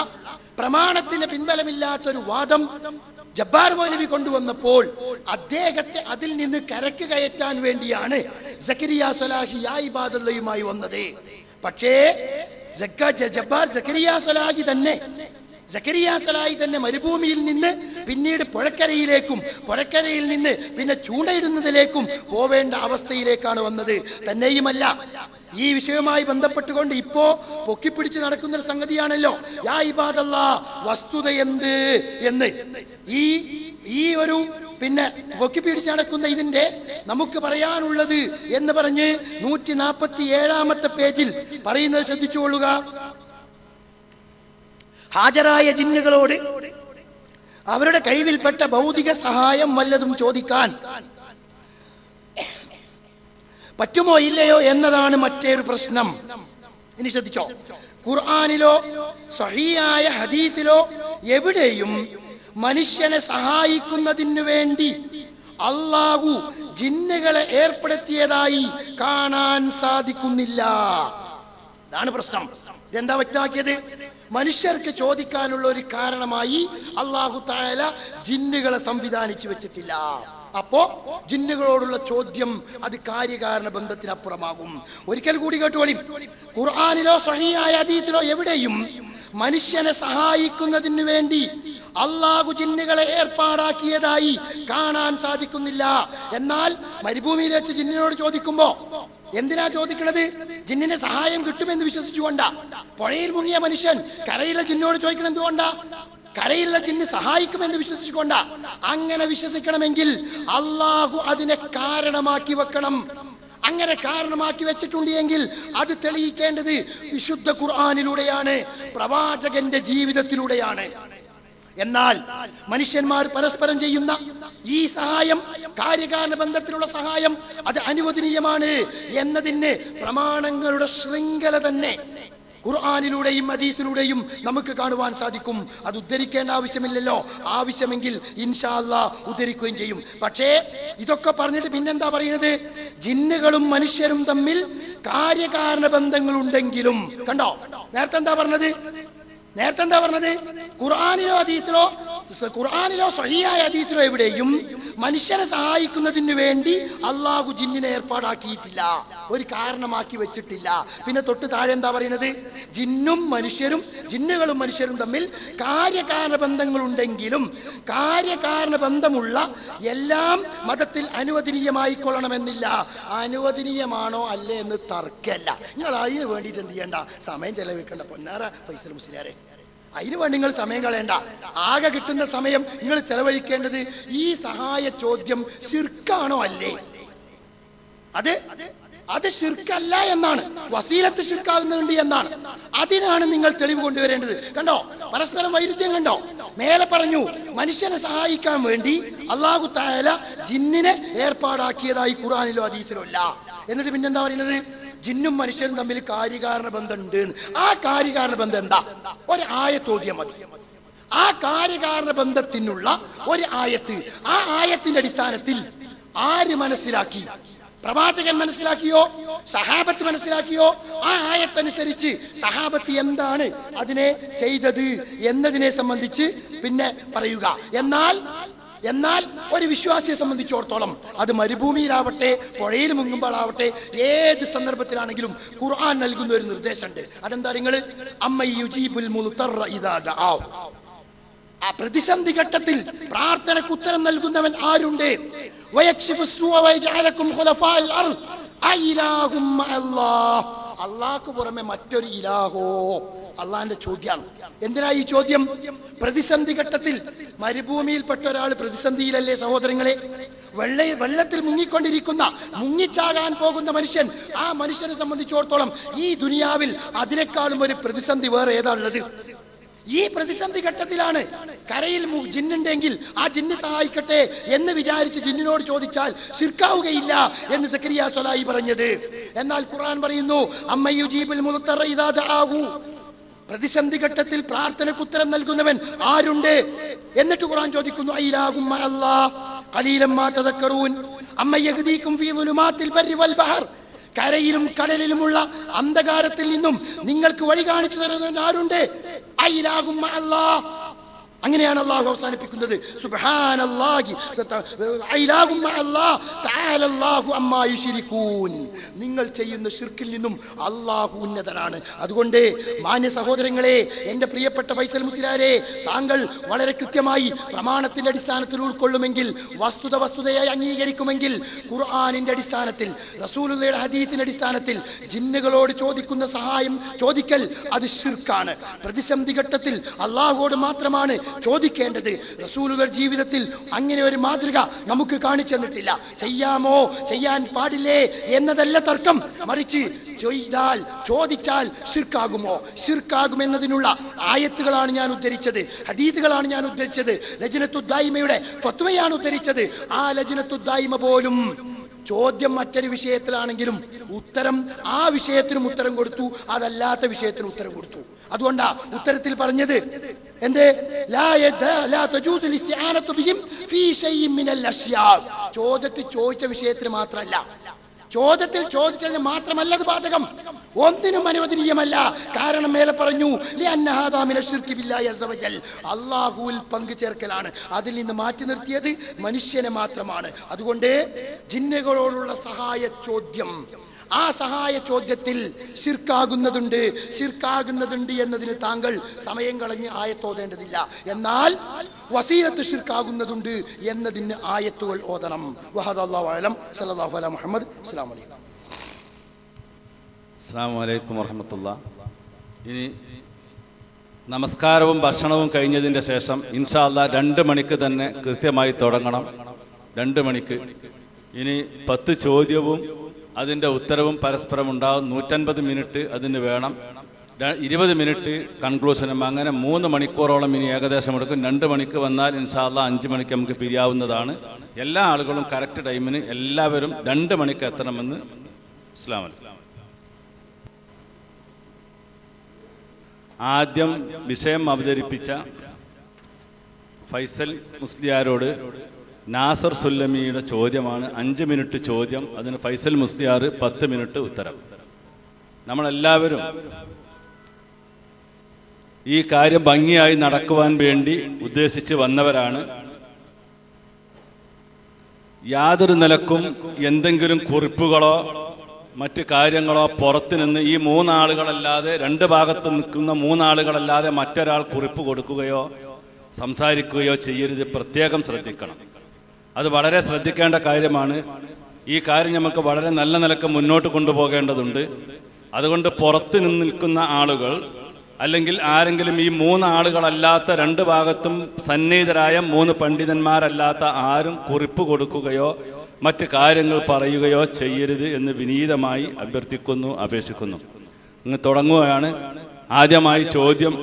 പ്രമാണത്തിന് പിൻബലമില്ലാത്തൊരു വാദം ജബ്ബാർ മൗലവി കൊണ്ടുവന്നപ്പോൾ അദ്ദേഹത്തെ അതിൽ നിന്ന് കരക്ക് കയറ്റാൻ വേണ്ടിയാണ് സക്കരിയ സ്വലാഹി യാ ഇബാദല്ലയുമായി വന്നത്. പക്ഷേ സക്കരിയ സ്വലാഹി തന്നെ മരുഭൂമിയിൽ നിന്ന് പിന്നീട് പുഴക്കരയിലേക്കും പുഴക്കരയിൽ നിന്ന് പിന്നെ ചൂണ്ടയിടുന്നതിലേക്കും പോവേണ്ട അവസ്ഥയിലേക്കാണ് വന്നത്. തന്നെയുമല്ല, ഈ വിഷയവുമായി ബന്ധപ്പെട്ടുകൊണ്ട് ഇപ്പോ പൊക്കിപ്പിടിച്ച് നടക്കുന്ന ഒരു സംഗതിയാണല്ലോ യാ ഇബാദല്ലാ വസ്തുത എന്ത് എന്ന്. ഈ ഒരു പിന്നെ പൊക്കിപ്പിടിച്ച് നടക്കുന്ന ഇതിന്റെ നമുക്ക് പറയാനുള്ളത് എന്ന് പറഞ്ഞ് 147 പേജിൽ പറയുന്നത് ശ്രദ്ധിച്ചുകൊള്ളുക. ഹാജരായ ജിന്നുകളോട് അവരുടെ കഴിവിൽപ്പെട്ട ഭൗതിക സഹായം വല്ലതും ചോദിക്കാൻ പറ്റുമോ ഇല്ലയോ എന്നതാണ് മറ്റൊരു പ്രശ്നം. ഇനി ശ്രദ്ധിച്ചോ, ഖുർആനിലോ സ്വഹീഹായ ഹദീസിലോ എവിടെയും മനുഷ്യനെ സഹായിക്കുന്നതിനു വേണ്ടി അല്ലാഹു ജിന്നുകളെ ഏർപ്പെടുത്തിയതായി കാണാൻ സാധിക്കുന്നില്ല. ഇതാണ് പ്രശ്നം. ഇതെന്താ വ്യക്തമാക്കിയത്? മനുഷ്യർക്ക് ചോദിക്കാനുള്ള ഒരു കാരണമായി അല്ലാഹു തആല ജിന്നുകളെ സംവിധാനിച്ചു വെച്ചിട്ടില്ല. അപ്പോ ജിന്നുകളോടുള്ള ചോദ്യം അത് കാര്യകാരണ ബന്ധത്തിനപ്പുറമാകും. ഒരിക്കൽ കൂടി കേട്ടോളി, ഖുർആനിലോ സ്വഹീഹായ ഹദീസിലോ എവിടെയും മനുഷ്യനെ സഹായിക്കുന്നതിന് വേണ്ടി അല്ലാഹു ജിന്നുകളെ ഏർപ്പാടാക്കിയതായി കാണാൻ സാധിക്കുന്നില്ല. എന്നാൽ മരുഭൂമിയിൽ വെച്ച് ജിന്നിനോട് ചോദിക്കുമ്പോ എന്തിനാ ചോദിക്കണത്? ജിന്നിന് സഹായം കിട്ടുമെന്ന് വിശ്വസിച്ചുകൊണ്ടാ. പുഴയിൽ മുങ്ങിയ മനുഷ്യൻ കരയിലെ ജിന്നോട് ചോദിക്കണം എന്തുകൊണ്ടാ? കരയിലെ ജിന്ന് സഹായിക്കുമെന്ന് വിശ്വസിച്ചുകൊണ്ടാ. അങ്ങനെ വിശ്വസിക്കണമെങ്കിൽ അല്ലാഹു അതിനെ കാരണമാക്കി വെക്കണം. അങ്ങനെ കാരണമാക്കി വെച്ചിട്ടുണ്ട് എങ്കിൽ അത് തെളിയിക്കേണ്ടത് വിശുദ്ധ ഖുർആനിലൂടെയാണ്, പ്രവാചകന്റെ ജീവിതത്തിലൂടെയാണ്. എന്നാൽ മനുഷ്യന്മാർ പരസ്പരം ചെയ്യുന്ന ഈ സഹായം, കാര്യകാരണ ബന്ധത്തിലുള്ള സഹായം, അത് അനുവദനീയമാണ് എന്നതിന് പ്രമാണങ്ങളുടെ ശൃംഖല തന്നെ ഖുർആനിലൂടെയും ഹദീസിലൂടെയും നമുക്ക് കാണുവാൻ സാധിക്കും. അത് ഉദ്ധരിക്കേണ്ട ആവശ്യമില്ലല്ലോ. ആവശ്യമെങ്കിൽ ഇൻഷാ അല്ലാഹ് ഉദ്ധരിക്കുകയും ചെയ്യും. പക്ഷേ ഇതൊക്കെ പറഞ്ഞിട്ട് പിന്നെന്താ പറയുന്നത്? ജിന്നുകളും മനുഷ്യരും തമ്മിൽ കാര്യകാരണ ബന്ധങ്ങൾ ഉണ്ടെങ്കിലും, കണ്ടോ നേരത്തെ എന്താ പറഞ്ഞത്? ഖുർആനിലോ സ്വഹീഹായ ഹദീസിലോ എവിടെയും മനുഷ്യനെ സഹായിക്കുന്നതിന് വേണ്ടി അല്ലാഹു ജിന്നിനെ ഏർപ്പാടാക്കിയിട്ടില്ല, ഒരു കാരണമാക്കി വെച്ചിട്ടില്ല. പിന്നെ തൊട്ട് താഴെ എന്താ പറയുന്നത്? ജിന്നുകളും മനുഷ്യരും തമ്മിൽ കാര്യകാരണ ബന്ധങ്ങൾ ഉണ്ടെങ്കിലും കാര്യകാരണ ബന്ധമുള്ള എല്ലാം മതത്തിൽ അനുവദനീയമായിക്കൊള്ളണമെന്നില്ല. അനുവദനീയമാണോ അല്ലേ എന്ന് തർക്കമല്ല. നിങ്ങൾ അതിന് വേണ്ടിയിട്ട് എന്ത് ചെയ്യേണ്ട? സമയം ചെലവഴിക്കേണ്ട പൊന്നാര ഫൈസൽ മുസ്ലിയാരെ. അതിനുവേണ്ടി നിങ്ങൾ സമയം കളയണ്ട. ആകെ കിട്ടുന്ന സമയം നിങ്ങൾ ചെലവഴിക്കേണ്ടത് ഈ സഹായ ചോദ്യം ശിർക്കാണോ അല്ലേ, അത് ശിർക്കല്ല എന്നാണ്, വസീലത്ത് ശിർക്കാവുന്നുണ്ട് എന്നാണ്. അതിനാണ് നിങ്ങൾ തെളിവ് കൊണ്ടുവരേണ്ടത്. കണ്ടോ പരസ്പരം വൈരുദ്ധ്യം കണ്ടോ? മേലെ പറഞ്ഞു മനുഷ്യനെ സഹായിക്കാൻ വേണ്ടി അല്ലാഹു തആല ജിന്നിനെ ഏർപ്പാടാക്കിയതായി ഖുർആനിലോ ഹദീസിലോ ഇല്ല. എന്നിട്ട് പിന്നെന്താ പറയുന്നത്? ജിന്നും മനുഷ്യരും തമ്മിൽ കാര്യകാരണ ബന്ധമുണ്ട്. ആ കാര്യകാരണ ബന്ധം എന്താ? ഒരു ആയത്ത് ഓതിയാൽ മതി. ആ കാര്യകാരണ ബന്ധത്തിനുള്ള ഒരു ആയത്ത്, ആ ആയത്തിന്റെ അടിസ്ഥാനത്തിൽ ആര് മനസ്സിലാക്കി? പ്രവാചകൻ മനസ്സിലാക്കിയോ? സഹാബത്ത് മനസ്സിലാക്കിയോ? ആ ആയത്തനുസരിച്ച് സഹാബത്ത് എന്താണ് അതിനെ ചെയ്തത് എന്നതിനെ സംബന്ധിച്ച് പിന്നെ പറയുക. എന്നാൽ ഒരു വിശ്വാസിയെ സംബന്ധിച്ചിടത്തോളം അത് മരുഭൂമിയിലാവട്ടെ, പുഴയിൽ മുങ്ങുമ്പോഴാവട്ടെ, ഏത് സന്ദർഭത്തിലാണെങ്കിലും ഖുർആൻ നൽകുന്ന ഒരു നിർദ്ദേശമുണ്ട്. അതെന്താ? നിങ്ങൾ ആ പ്രതിസന്ധി ഘട്ടത്തിൽ പ്രാർത്ഥനയ്ക്ക് ഉത്തരം നൽകുന്നവൻ ആരുണ്ട്? അല്ലാഹു പുറമെ മറ്റൊരു ഇലാഹോ? അള്ളാന്റെ ചോദ്യമാണ്. എന്തിനാ ഈ ചോദ്യം? പ്രതിസന്ധി ഘട്ടത്തിൽ മരുഭൂമിയിൽപ്പെട്ട ഒരാൾ പ്രതിസന്ധിയിലല്ലേ സഹോദരങ്ങളെ? വെള്ളത്തിൽ മുങ്ങിക്കൊണ്ടിരിക്കുന്ന, മുങ്ങിച്ചാകാൻ പോകുന്ന മനുഷ്യൻ, ആ മനുഷ്യനെ സംബന്ധിച്ചിടത്തോളം ഈ ദുനിയാവിൽ അതിനേക്കാളും ഒരു പ്രതിസന്ധി വേറെ ഏതാ ഉള്ളത്? ഈ പ്രതിസന്ധി ഘട്ടത്തിലാണ് കരയിൽ ജിന്നുണ്ടെങ്കിൽ ആ ജിന്ന് സഹായിക്കട്ടെ എന്ന് വിചാരിച്ച് ജിന്നിനോട് ചോദിച്ചാൽ ശിർക്കാവുകയില്ല എന്ന് സക്കരിയ സ്വലാഹി പറഞ്ഞത്. എന്നാൽ ഖുർആൻ പറയുന്നു അമ്മയുജീബുൽ മുദ്തറ ഇദാ ദഅാഹു, പ്രതിസന്ധി ഘട്ടത്തിൽ പ്രാർത്ഥനയ്ക്ക് ഉത്തരം നൽകുന്നവൻ ആരുണ്ട്? എന്നിട്ട് ഖുർആൻ ചോദിക്കുന്നു അയിലാഹും മഅല്ലാഹ് ഖലീലൻ മാ തദക്കറൂൻ അമ്മ യഹ്ദീകും ഫീ ദുലുമാത്തിൽ ബർരി വൽ ബഹർ, കരയിലും കടലിലുമുള്ള അന്ധകാരത്തിൽ നിന്നും നിങ്ങൾക്ക് വഴി കാണിച്ചു തരുന്നവൻ ആരുണ്ട്? അയിലാഹും മഅല്ലാഹ്. അങ്ങനെയാണ് അല്ലാഹു അവസാനിപ്പിക്കുന്നത്. സുബ്ഹാനല്ലാഹി അയിലാഹും മഅല്ലാഹ് തആലല്ലാഹു അമ്മാ യുശ്രികൂൻ. നിങ്ങൾ ചെയ്യുന്ന ശിർക്കിൽ നിന്നും അല്ലാഹു ഉന്നതനാണ്. അതുകൊണ്ട് മാന്യ സഹോദരങ്ങളെ, എൻ്റെ പ്രിയപ്പെട്ട ഫൈസൽ മുസ്ലിയാരെ, താങ്കൾ വളരെ കൃത്യമായി പ്രമാണത്തിന്റെ അടിസ്ഥാനത്തിൽ ഉൾക്കൊള്ളുമെങ്കിൽ, വസ്തുതയായി അംഗീകരിക്കുമെങ്കിൽ, ഖുർആനിന്റെ അടിസ്ഥാനത്തിൽ, റസൂലുള്ളാഹിയുടെ ഹദീസിന്റെ അടിസ്ഥാനത്തിൽ ജിന്നുകളോട് ചോദിക്കുന്ന സഹായം ചോദിക്കൽ അത് ശിർക്കാണ്. പ്രതിസന്ധി ഘട്ടത്തിൽ അല്ലാഹുവോട് മാത്രമാണ് ചോദിക്കേണ്ടത്. റസൂലുള്ളാഹിയുടെ ജീവിതത്തിൽ അങ്ങനെ ഒരു മാതൃക നമുക്ക് കാണിച്ചു തന്നിട്ടില്ല. ചെയ്യാമോ ചെയ്യാൻ പാടില്ലേ എന്നതല്ല തർക്കം, മറിച്ച് ചോദിച്ചാൽ ശിർക്കാകുമോ, ശിർക്കാകുമെന്നതിനുള്ള ആയത്തുകളാണ് ഞാൻ ഉദ്ധരിച്ചത്, ഹദീസുകളാണ് ഞാൻ ഉദ്ധരിച്ചത്, ലജ്നത്തുദ്ദായിമയുടെ ഫത്വയാണ് ഉദ്ധരിച്ചത്. ആ ലജ്നത്തുദ്ദായിമ പോലും ചോദ്യം മറ്റൊരു വിഷയത്തിലാണെങ്കിലും ഉത്തരം ആ വിഷയത്തിനും ഉത്തരം കൊടുത്തു, അതല്ലാത്ത വിഷയത്തിനും ഉത്തരം കൊടുത്തു. അതുകൊണ്ടാ ഉത്തരത്തിൽ പറഞ്ഞത് എന്ത്? ചോദ്യത്തിൽ ചോദിച്ച വിഷയത്തിന് മാത്രമല്ല, ചോദ്യത്തിൽ ചോദിച്ചതിന് മാത്രമല്ല അത് ബാധകം, ഒന്നിനും അനുവദനീയമല്ല. കാരണം മേലെ പറഞ്ഞു അല്ലാഹുവിൽ പങ്കു ചേർക്കലാണ്, അതിൽ നിന്ന് മാറ്റി നിർത്തിയത് മനുഷ്യനെ മാത്രമാണ്. അതുകൊണ്ട് ജിന്നുകളോടുള്ള സഹായ ചോദ്യം, ആ സഹായ ചോദ്യത്തിൽ ശിർക്കാകുന്നതുണ്ട് എന്നതിന് താങ്കൾ സമയം കളഞ്ഞ് ആയത്തോതേണ്ടതില്ല. എന്നാൽ വസീലത്ത് ശിർക്കാകുന്നതുണ്ട് എന്നതിന് ആയത്തുകൾ ഓതണം. വഹദല്ലാഹു അലം സല്ലല്ലാഹു അലൈഹി മുഹമ്മദ്. അസ്സലാമു അലൈക്കും. അസ്സലാമു അലൈക്കും വറഹ്മത്തുള്ളാഹി. ഇനി നമസ്കാരവും ഭക്ഷണവും കഴിഞ്ഞതിൻ്റെ ശേഷം ഇൻഷാ അല്ലാഹ് 2 മണിക്ക് തന്നെ കൃത്യമായി തുടങ്ങണം. 2 മണിക്ക് ഇനി 10 ചോദ്യവും അതിൻ്റെ ഉത്തരവും പരസ്പരം ഉണ്ടാകും. 150 മിനിറ്റ് അതിന് വേണം. 20 മിനിറ്റ് കൺക്ലൂഷനും. അങ്ങനെ 3 മണിക്കൂറോളം ഇനി ഏകദേശം എടുക്കും. 2 മണിക്ക് വന്നാൽ ഇൻഷാ അല്ലാഹ് 5 മണിക്ക് നമുക്ക് പിരിയാവുന്നതാണ്. എല്ലാ ആളുകളും കറക്റ്റ് ടൈമിന് എല്ലാവരും 2 മണിക്ക് എത്തണമെന്ന് അസ്സലാമു അലൈക്കും. ആദ്യം വിഷയം അവതരിപ്പിച്ച ഫൈസൽ മുസ്ലിയാരോട് നാസർ സുല്ലമിയുടെ ചോദ്യമാണ്. 5 മിനിറ്റ് ചോദ്യം, അതിന് ഫൈസൽ മുസ്ലിയാർ 10 മിനിറ്റ് ഉത്തരം. നമ്മളെല്ലാവരും ഈ കാര്യം ഭംഗിയായി നടക്കുവാൻ വേണ്ടി ഉദ്ദേശിച്ച് വന്നവരാണ്. യാതൊരു നിലക്കും എന്തെങ്കിലും കുറിപ്പുകളോ മറ്റ് കാര്യങ്ങളോ പുറത്തു നിന്ന് ഈ 3 ആളുകളല്ലാതെ 2 ഭാഗത്ത് നിൽക്കുന്ന 3 ആളുകളല്ലാതെ മറ്റൊരാൾ കുറിപ്പ് കൊടുക്കുകയോ സംസാരിക്കുകയോ ചെയ്യരുത്. പ്രത്യേകം ശ്രദ്ധിക്കണം. അത് വളരെ ശ്രദ്ധിക്കേണ്ട കാര്യമാണ്. ഈ കാര്യം നമുക്ക് വളരെ നല്ല നിലക്ക് മുന്നോട്ട് കൊണ്ടുപോകേണ്ടതുണ്ട്. അതുകൊണ്ട് പുറത്ത് നിൽക്കുന്ന ആളുകൾ അല്ലെങ്കിൽ ആരെങ്കിലും ഈ 3 ആളുകളല്ലാത്ത 2 ഭാഗത്തും സന്നിഹിതരായ 3 പണ്ഡിതന്മാരല്ലാത്ത ആരും കുറിപ്പ് കൊടുക്കുകയോ മറ്റ് കാര്യങ്ങൾ പറയുകയോ ചെയ്യരുത് എന്ന് വിനീതമായി അഭ്യർത്ഥിക്കുന്നു, അപേക്ഷിക്കുന്നു. ഇന്ന് തുടങ്ങുകയാണ്. ആദ്യമായി ചോദ്യം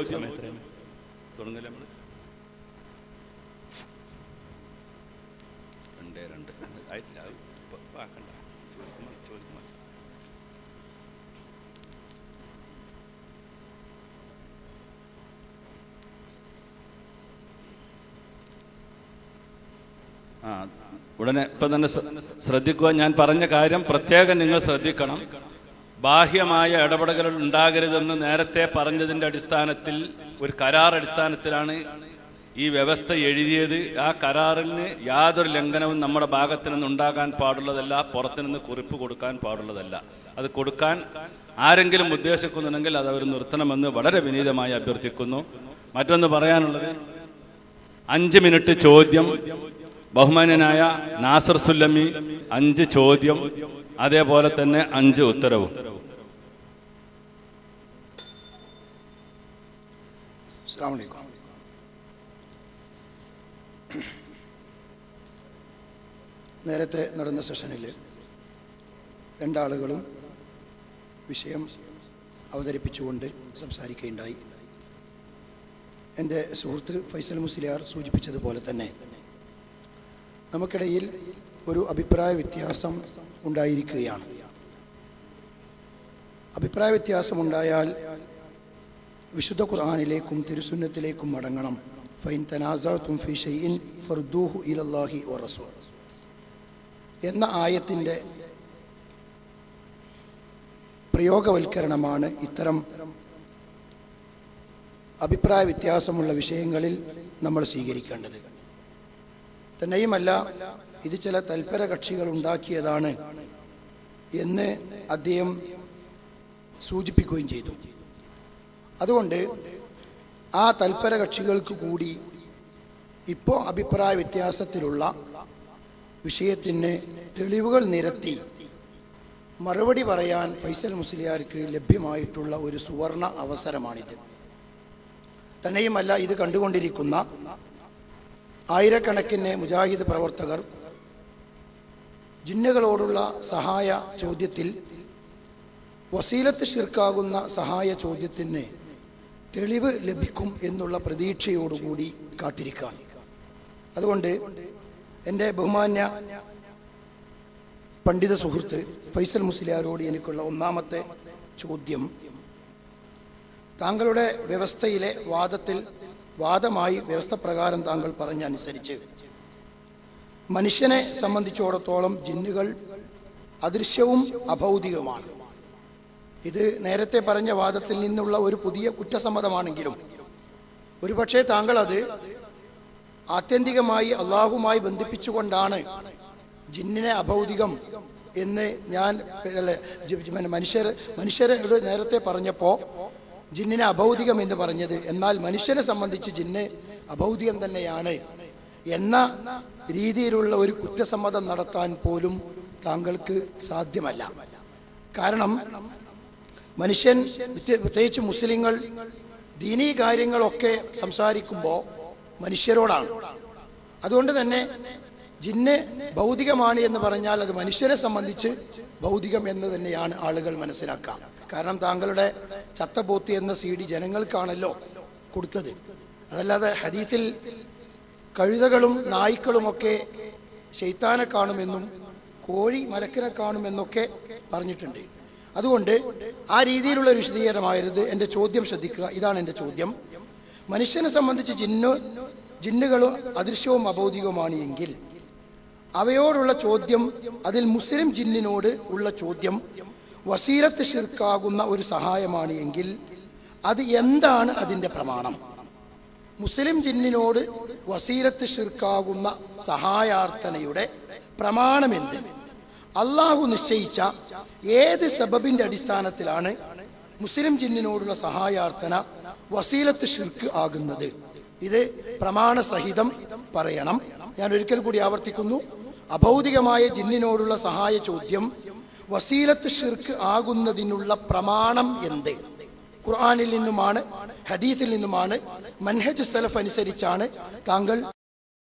ഉടനെ ഇപ്പം തന്നെ ശ്രദ്ധിക്കുക. ഞാൻ പറഞ്ഞ കാര്യം പ്രത്യേകം നിങ്ങൾ ശ്രദ്ധിക്കണം. ബാഹ്യമായ ഇടപെടലുകൾ ഉണ്ടാകരുതെന്ന് നേരത്തെ പറഞ്ഞതിൻ്റെ അടിസ്ഥാനത്തിൽ ഒരു കരാർ അടിസ്ഥാനത്തിലാണ് ഈ വ്യവസ്ഥ എഴുതിയത്. ആ കരാറിന് യാതൊരു ലംഘനവും നമ്മുടെ ഭാഗത്തു നിന്ന് ഉണ്ടാകാൻ പാടുള്ളതല്ല. പുറത്തുനിന്ന് കുറിപ്പ് കൊടുക്കാൻ പാടുള്ളതല്ല. അത് കൊടുക്കാൻ ആരെങ്കിലും ഉദ്ദേശിക്കുന്നുണ്ടെങ്കിൽ അത് അവർ നിർത്തണമെന്ന് വളരെ വിനീതമായി അഭ്യർത്ഥിക്കുന്നു. മറ്റൊന്ന് പറയാനുള്ളത്, 5 മിനിറ്റ് ചോദ്യം. ബഹുമാന്യനായ നാസർ സുല്ലമി 5 ചോദ്യം, അതേപോലെ തന്നെ 5 ഉത്തരവും. അസ്സലാമു അലൈക്കും. നേരത്തെ നടന്ന സെഷനിൽ 2 ആളുകളും വിഷയം അവതരിപ്പിച്ചുകൊണ്ട് സംസാരിക്കുകയുണ്ടായി. എൻ്റെ സുഹൃത്ത് ഫൈസൽ മുസ്ലിയാർ സൂചിപ്പിച്ചതുപോലെ തന്നെ നമുക്കിടയിൽ ഒരു അഭിപ്രായ വ്യത്യാസം ഉണ്ടായിരിക്കുകയാണ്. അഭിപ്രായ വ്യത്യാസമുണ്ടായാൽ വിശുദ്ധ ഖുർആനിലേക്കും തിരുസുന്നത്തിലേക്കും മടങ്ങണം. ഫൈൻ തനാസഅതും ഫീ ഷൈഇൻ ഫർദൂഹു ഇലല്ലാഹി വറസൂൽ എന്ന ആയത്തിൻ്റെ പ്രയോഗവൽക്കരണമാണ് ഇത്തരം അഭിപ്രായ വ്യത്യാസമുള്ള വിഷയങ്ങളിൽ നമ്മൾ സ്വീകരിക്കേണ്ടത്. തന്നെയുമല്ല, ഇത് ചില തൽപര കക്ഷികൾ ഉണ്ടാക്കിയതാണ് എന്ന് അദ്ദേഹം സൂചിപ്പിക്കുകയും ചെയ്തു. അതുകൊണ്ട് ആ തൽപര കക്ഷികൾക്ക് കൂടി ഇപ്പോൾ അഭിപ്രായ വ്യത്യാസത്തിലുള്ള വിഷയത്തിന് തെളിവുകൾ നിരത്തി മറുപടി പറയാൻ ഫൈസൽ മുസ്ലിയാർക്ക് ലഭ്യമായിട്ടുള്ള ഒരു സുവർണ അവസരമാണിത്. തന്നെയുമല്ല, ഇത് കണ്ടുകൊണ്ടിരിക്കുന്ന ആയിരക്കണക്കിന് മുജാഹിദ് പ്രവർത്തകർ ജിന്നുകളോടുള്ള സഹായ ചോദ്യത്തിൽ വസീലത്ത് ശിർക്കാകുന്ന സഹായ ചോദ്യത്തിന് തെളിവ് ലഭിക്കും എന്നുള്ള പ്രതീക്ഷയോടുകൂടി കാത്തിരിക്കാൻ. അതുകൊണ്ട് എൻ്റെ ബഹുമാന്യ പണ്ഡിത സുഹൃത്ത് ഫൈസൽ മുസ്ലിയാരോട് എനിക്കുള്ള ഒന്നാമത്തെ ചോദ്യം, താങ്കളുടെ വ്യവസ്ഥയിലെ വാദമായി വ്യവസ്ഥ പ്രകാരം താങ്കൾ പറഞ്ഞനുസരിച്ച് മനുഷ്യനെ സംബന്ധിച്ചിടത്തോളം ജിന്നുകൾ അദൃശ്യവും അഭൗതികവുമാണ്. ഇത് നേരത്തെ പറഞ്ഞ വാദത്തിൽ നിന്നുള്ള ഒരു പുതിയ കുറ്റസമ്മതമാണെങ്കിലും ഒരുപക്ഷെ താങ്കൾ അത് ആത്യന്തികമായി അള്ളാഹുമായി ബന്ധിപ്പിച്ചുകൊണ്ടാണ് ജിന്നിനെ അഭൗതികം എന്ന് ഞാൻ മനുഷ്യരോട് നേരത്തെ പറഞ്ഞപ്പോൾ ജിന്നിനെ അഭൗതികം എന്ന് പറഞ്ഞത്, എന്നാൽ മനുഷ്യനെ സംബന്ധിച്ച് ജിന്ന് അഭൗതികം തന്നെയാണ് എന്ന രീതിയിലുള്ള ഒരു കുറ്റസമ്മതം നടത്താൻ പോലും താങ്കൾക്ക് സാധ്യമല്ല. കാരണം മനുഷ്യൻ, പ്രത്യേകിച്ച് മുസ്ലിങ്ങൾ, ദീനീ കാര്യങ്ങളൊക്കെ സംസാരിക്കുമ്പോൾ മനുഷ്യരോടാണ്. അതുകൊണ്ട് തന്നെ ജിന്ന് ഭൗതികമാണ് എന്ന് പറഞ്ഞാൽ അത് മനുഷ്യരെ സംബന്ധിച്ച് ഭൗതികം എന്ന് തന്നെയാണ് ആളുകൾ മനസ്സിലാക്കുക. കാരണം താങ്കളുടെ ചത്തപോത്തി എന്ന CD ജനങ്ങൾക്കാണല്ലോ കൊടുത്തത്. അതല്ലാതെ ഹദീത്തിൽ കഴുതകളും നായ്ക്കളുമൊക്കെ ശൈത്താനെ കാണുമെന്നും കോഴി മലക്കിനെ കാണുമെന്നൊക്കെ പറഞ്ഞിട്ടുണ്ട്. അതുകൊണ്ട് ആ രീതിയിലുള്ള ഒരു വിശദീകരണമായത്. എൻ്റെ ചോദ്യം ശ്രദ്ധിക്കുക, ഇതാണ് എൻ്റെ ചോദ്യം. മനുഷ്യനെ സംബന്ധിച്ച് ജിന്നുകളും അദൃശ്യവും അഭൗതികവുമാണ് എങ്കിൽ അവയോടുള്ള ചോദ്യം, അതിൽ മുസ്ലിം ജിന്നിനോട് ഉള്ള ചോദ്യം വസീലത്ത് ശിർക്കാകുന്ന ഒരു സഹായമാണ് എങ്കിൽ അത് എന്താണ് അതിൻ്റെ പ്രമാണം? മുസ്ലിം ജിന്നിനോട് വസീലത്ത് ശിർക്കാകുന്ന സഹായാർത്ഥനയുടെ പ്രമാണം എന്ത്? അള്ളാഹു നിശ്ചയിച്ച ഏത് സബബിൻ്റെ അടിസ്ഥാനത്തിലാണ് മുസ്ലിം ജിന്നിനോടുള്ള സഹായാർത്ഥന വസീലത്ത് ശിർക്ക് ആകുന്നത്? ഇത് പ്രമാണസഹിതം പറയണം. ഞാൻ ഒരിക്കൽ കൂടി ആവർത്തിക്കുന്നു, അഭൗതികമായ ജിന്നിനോടുള്ള സഹായ ചോദ്യം വസീലത്ത് ശിർക്ക് ആകുന്നതിനുള്ള പ്രമാണം എന്ത്? ഖുർആനിൽ നിന്നുമാണ്, ഹദീസിൽ നിന്നുമാണ്, മൻഹജ് സലഫ് അനുസരിച്ചാണ് താങ്കൾ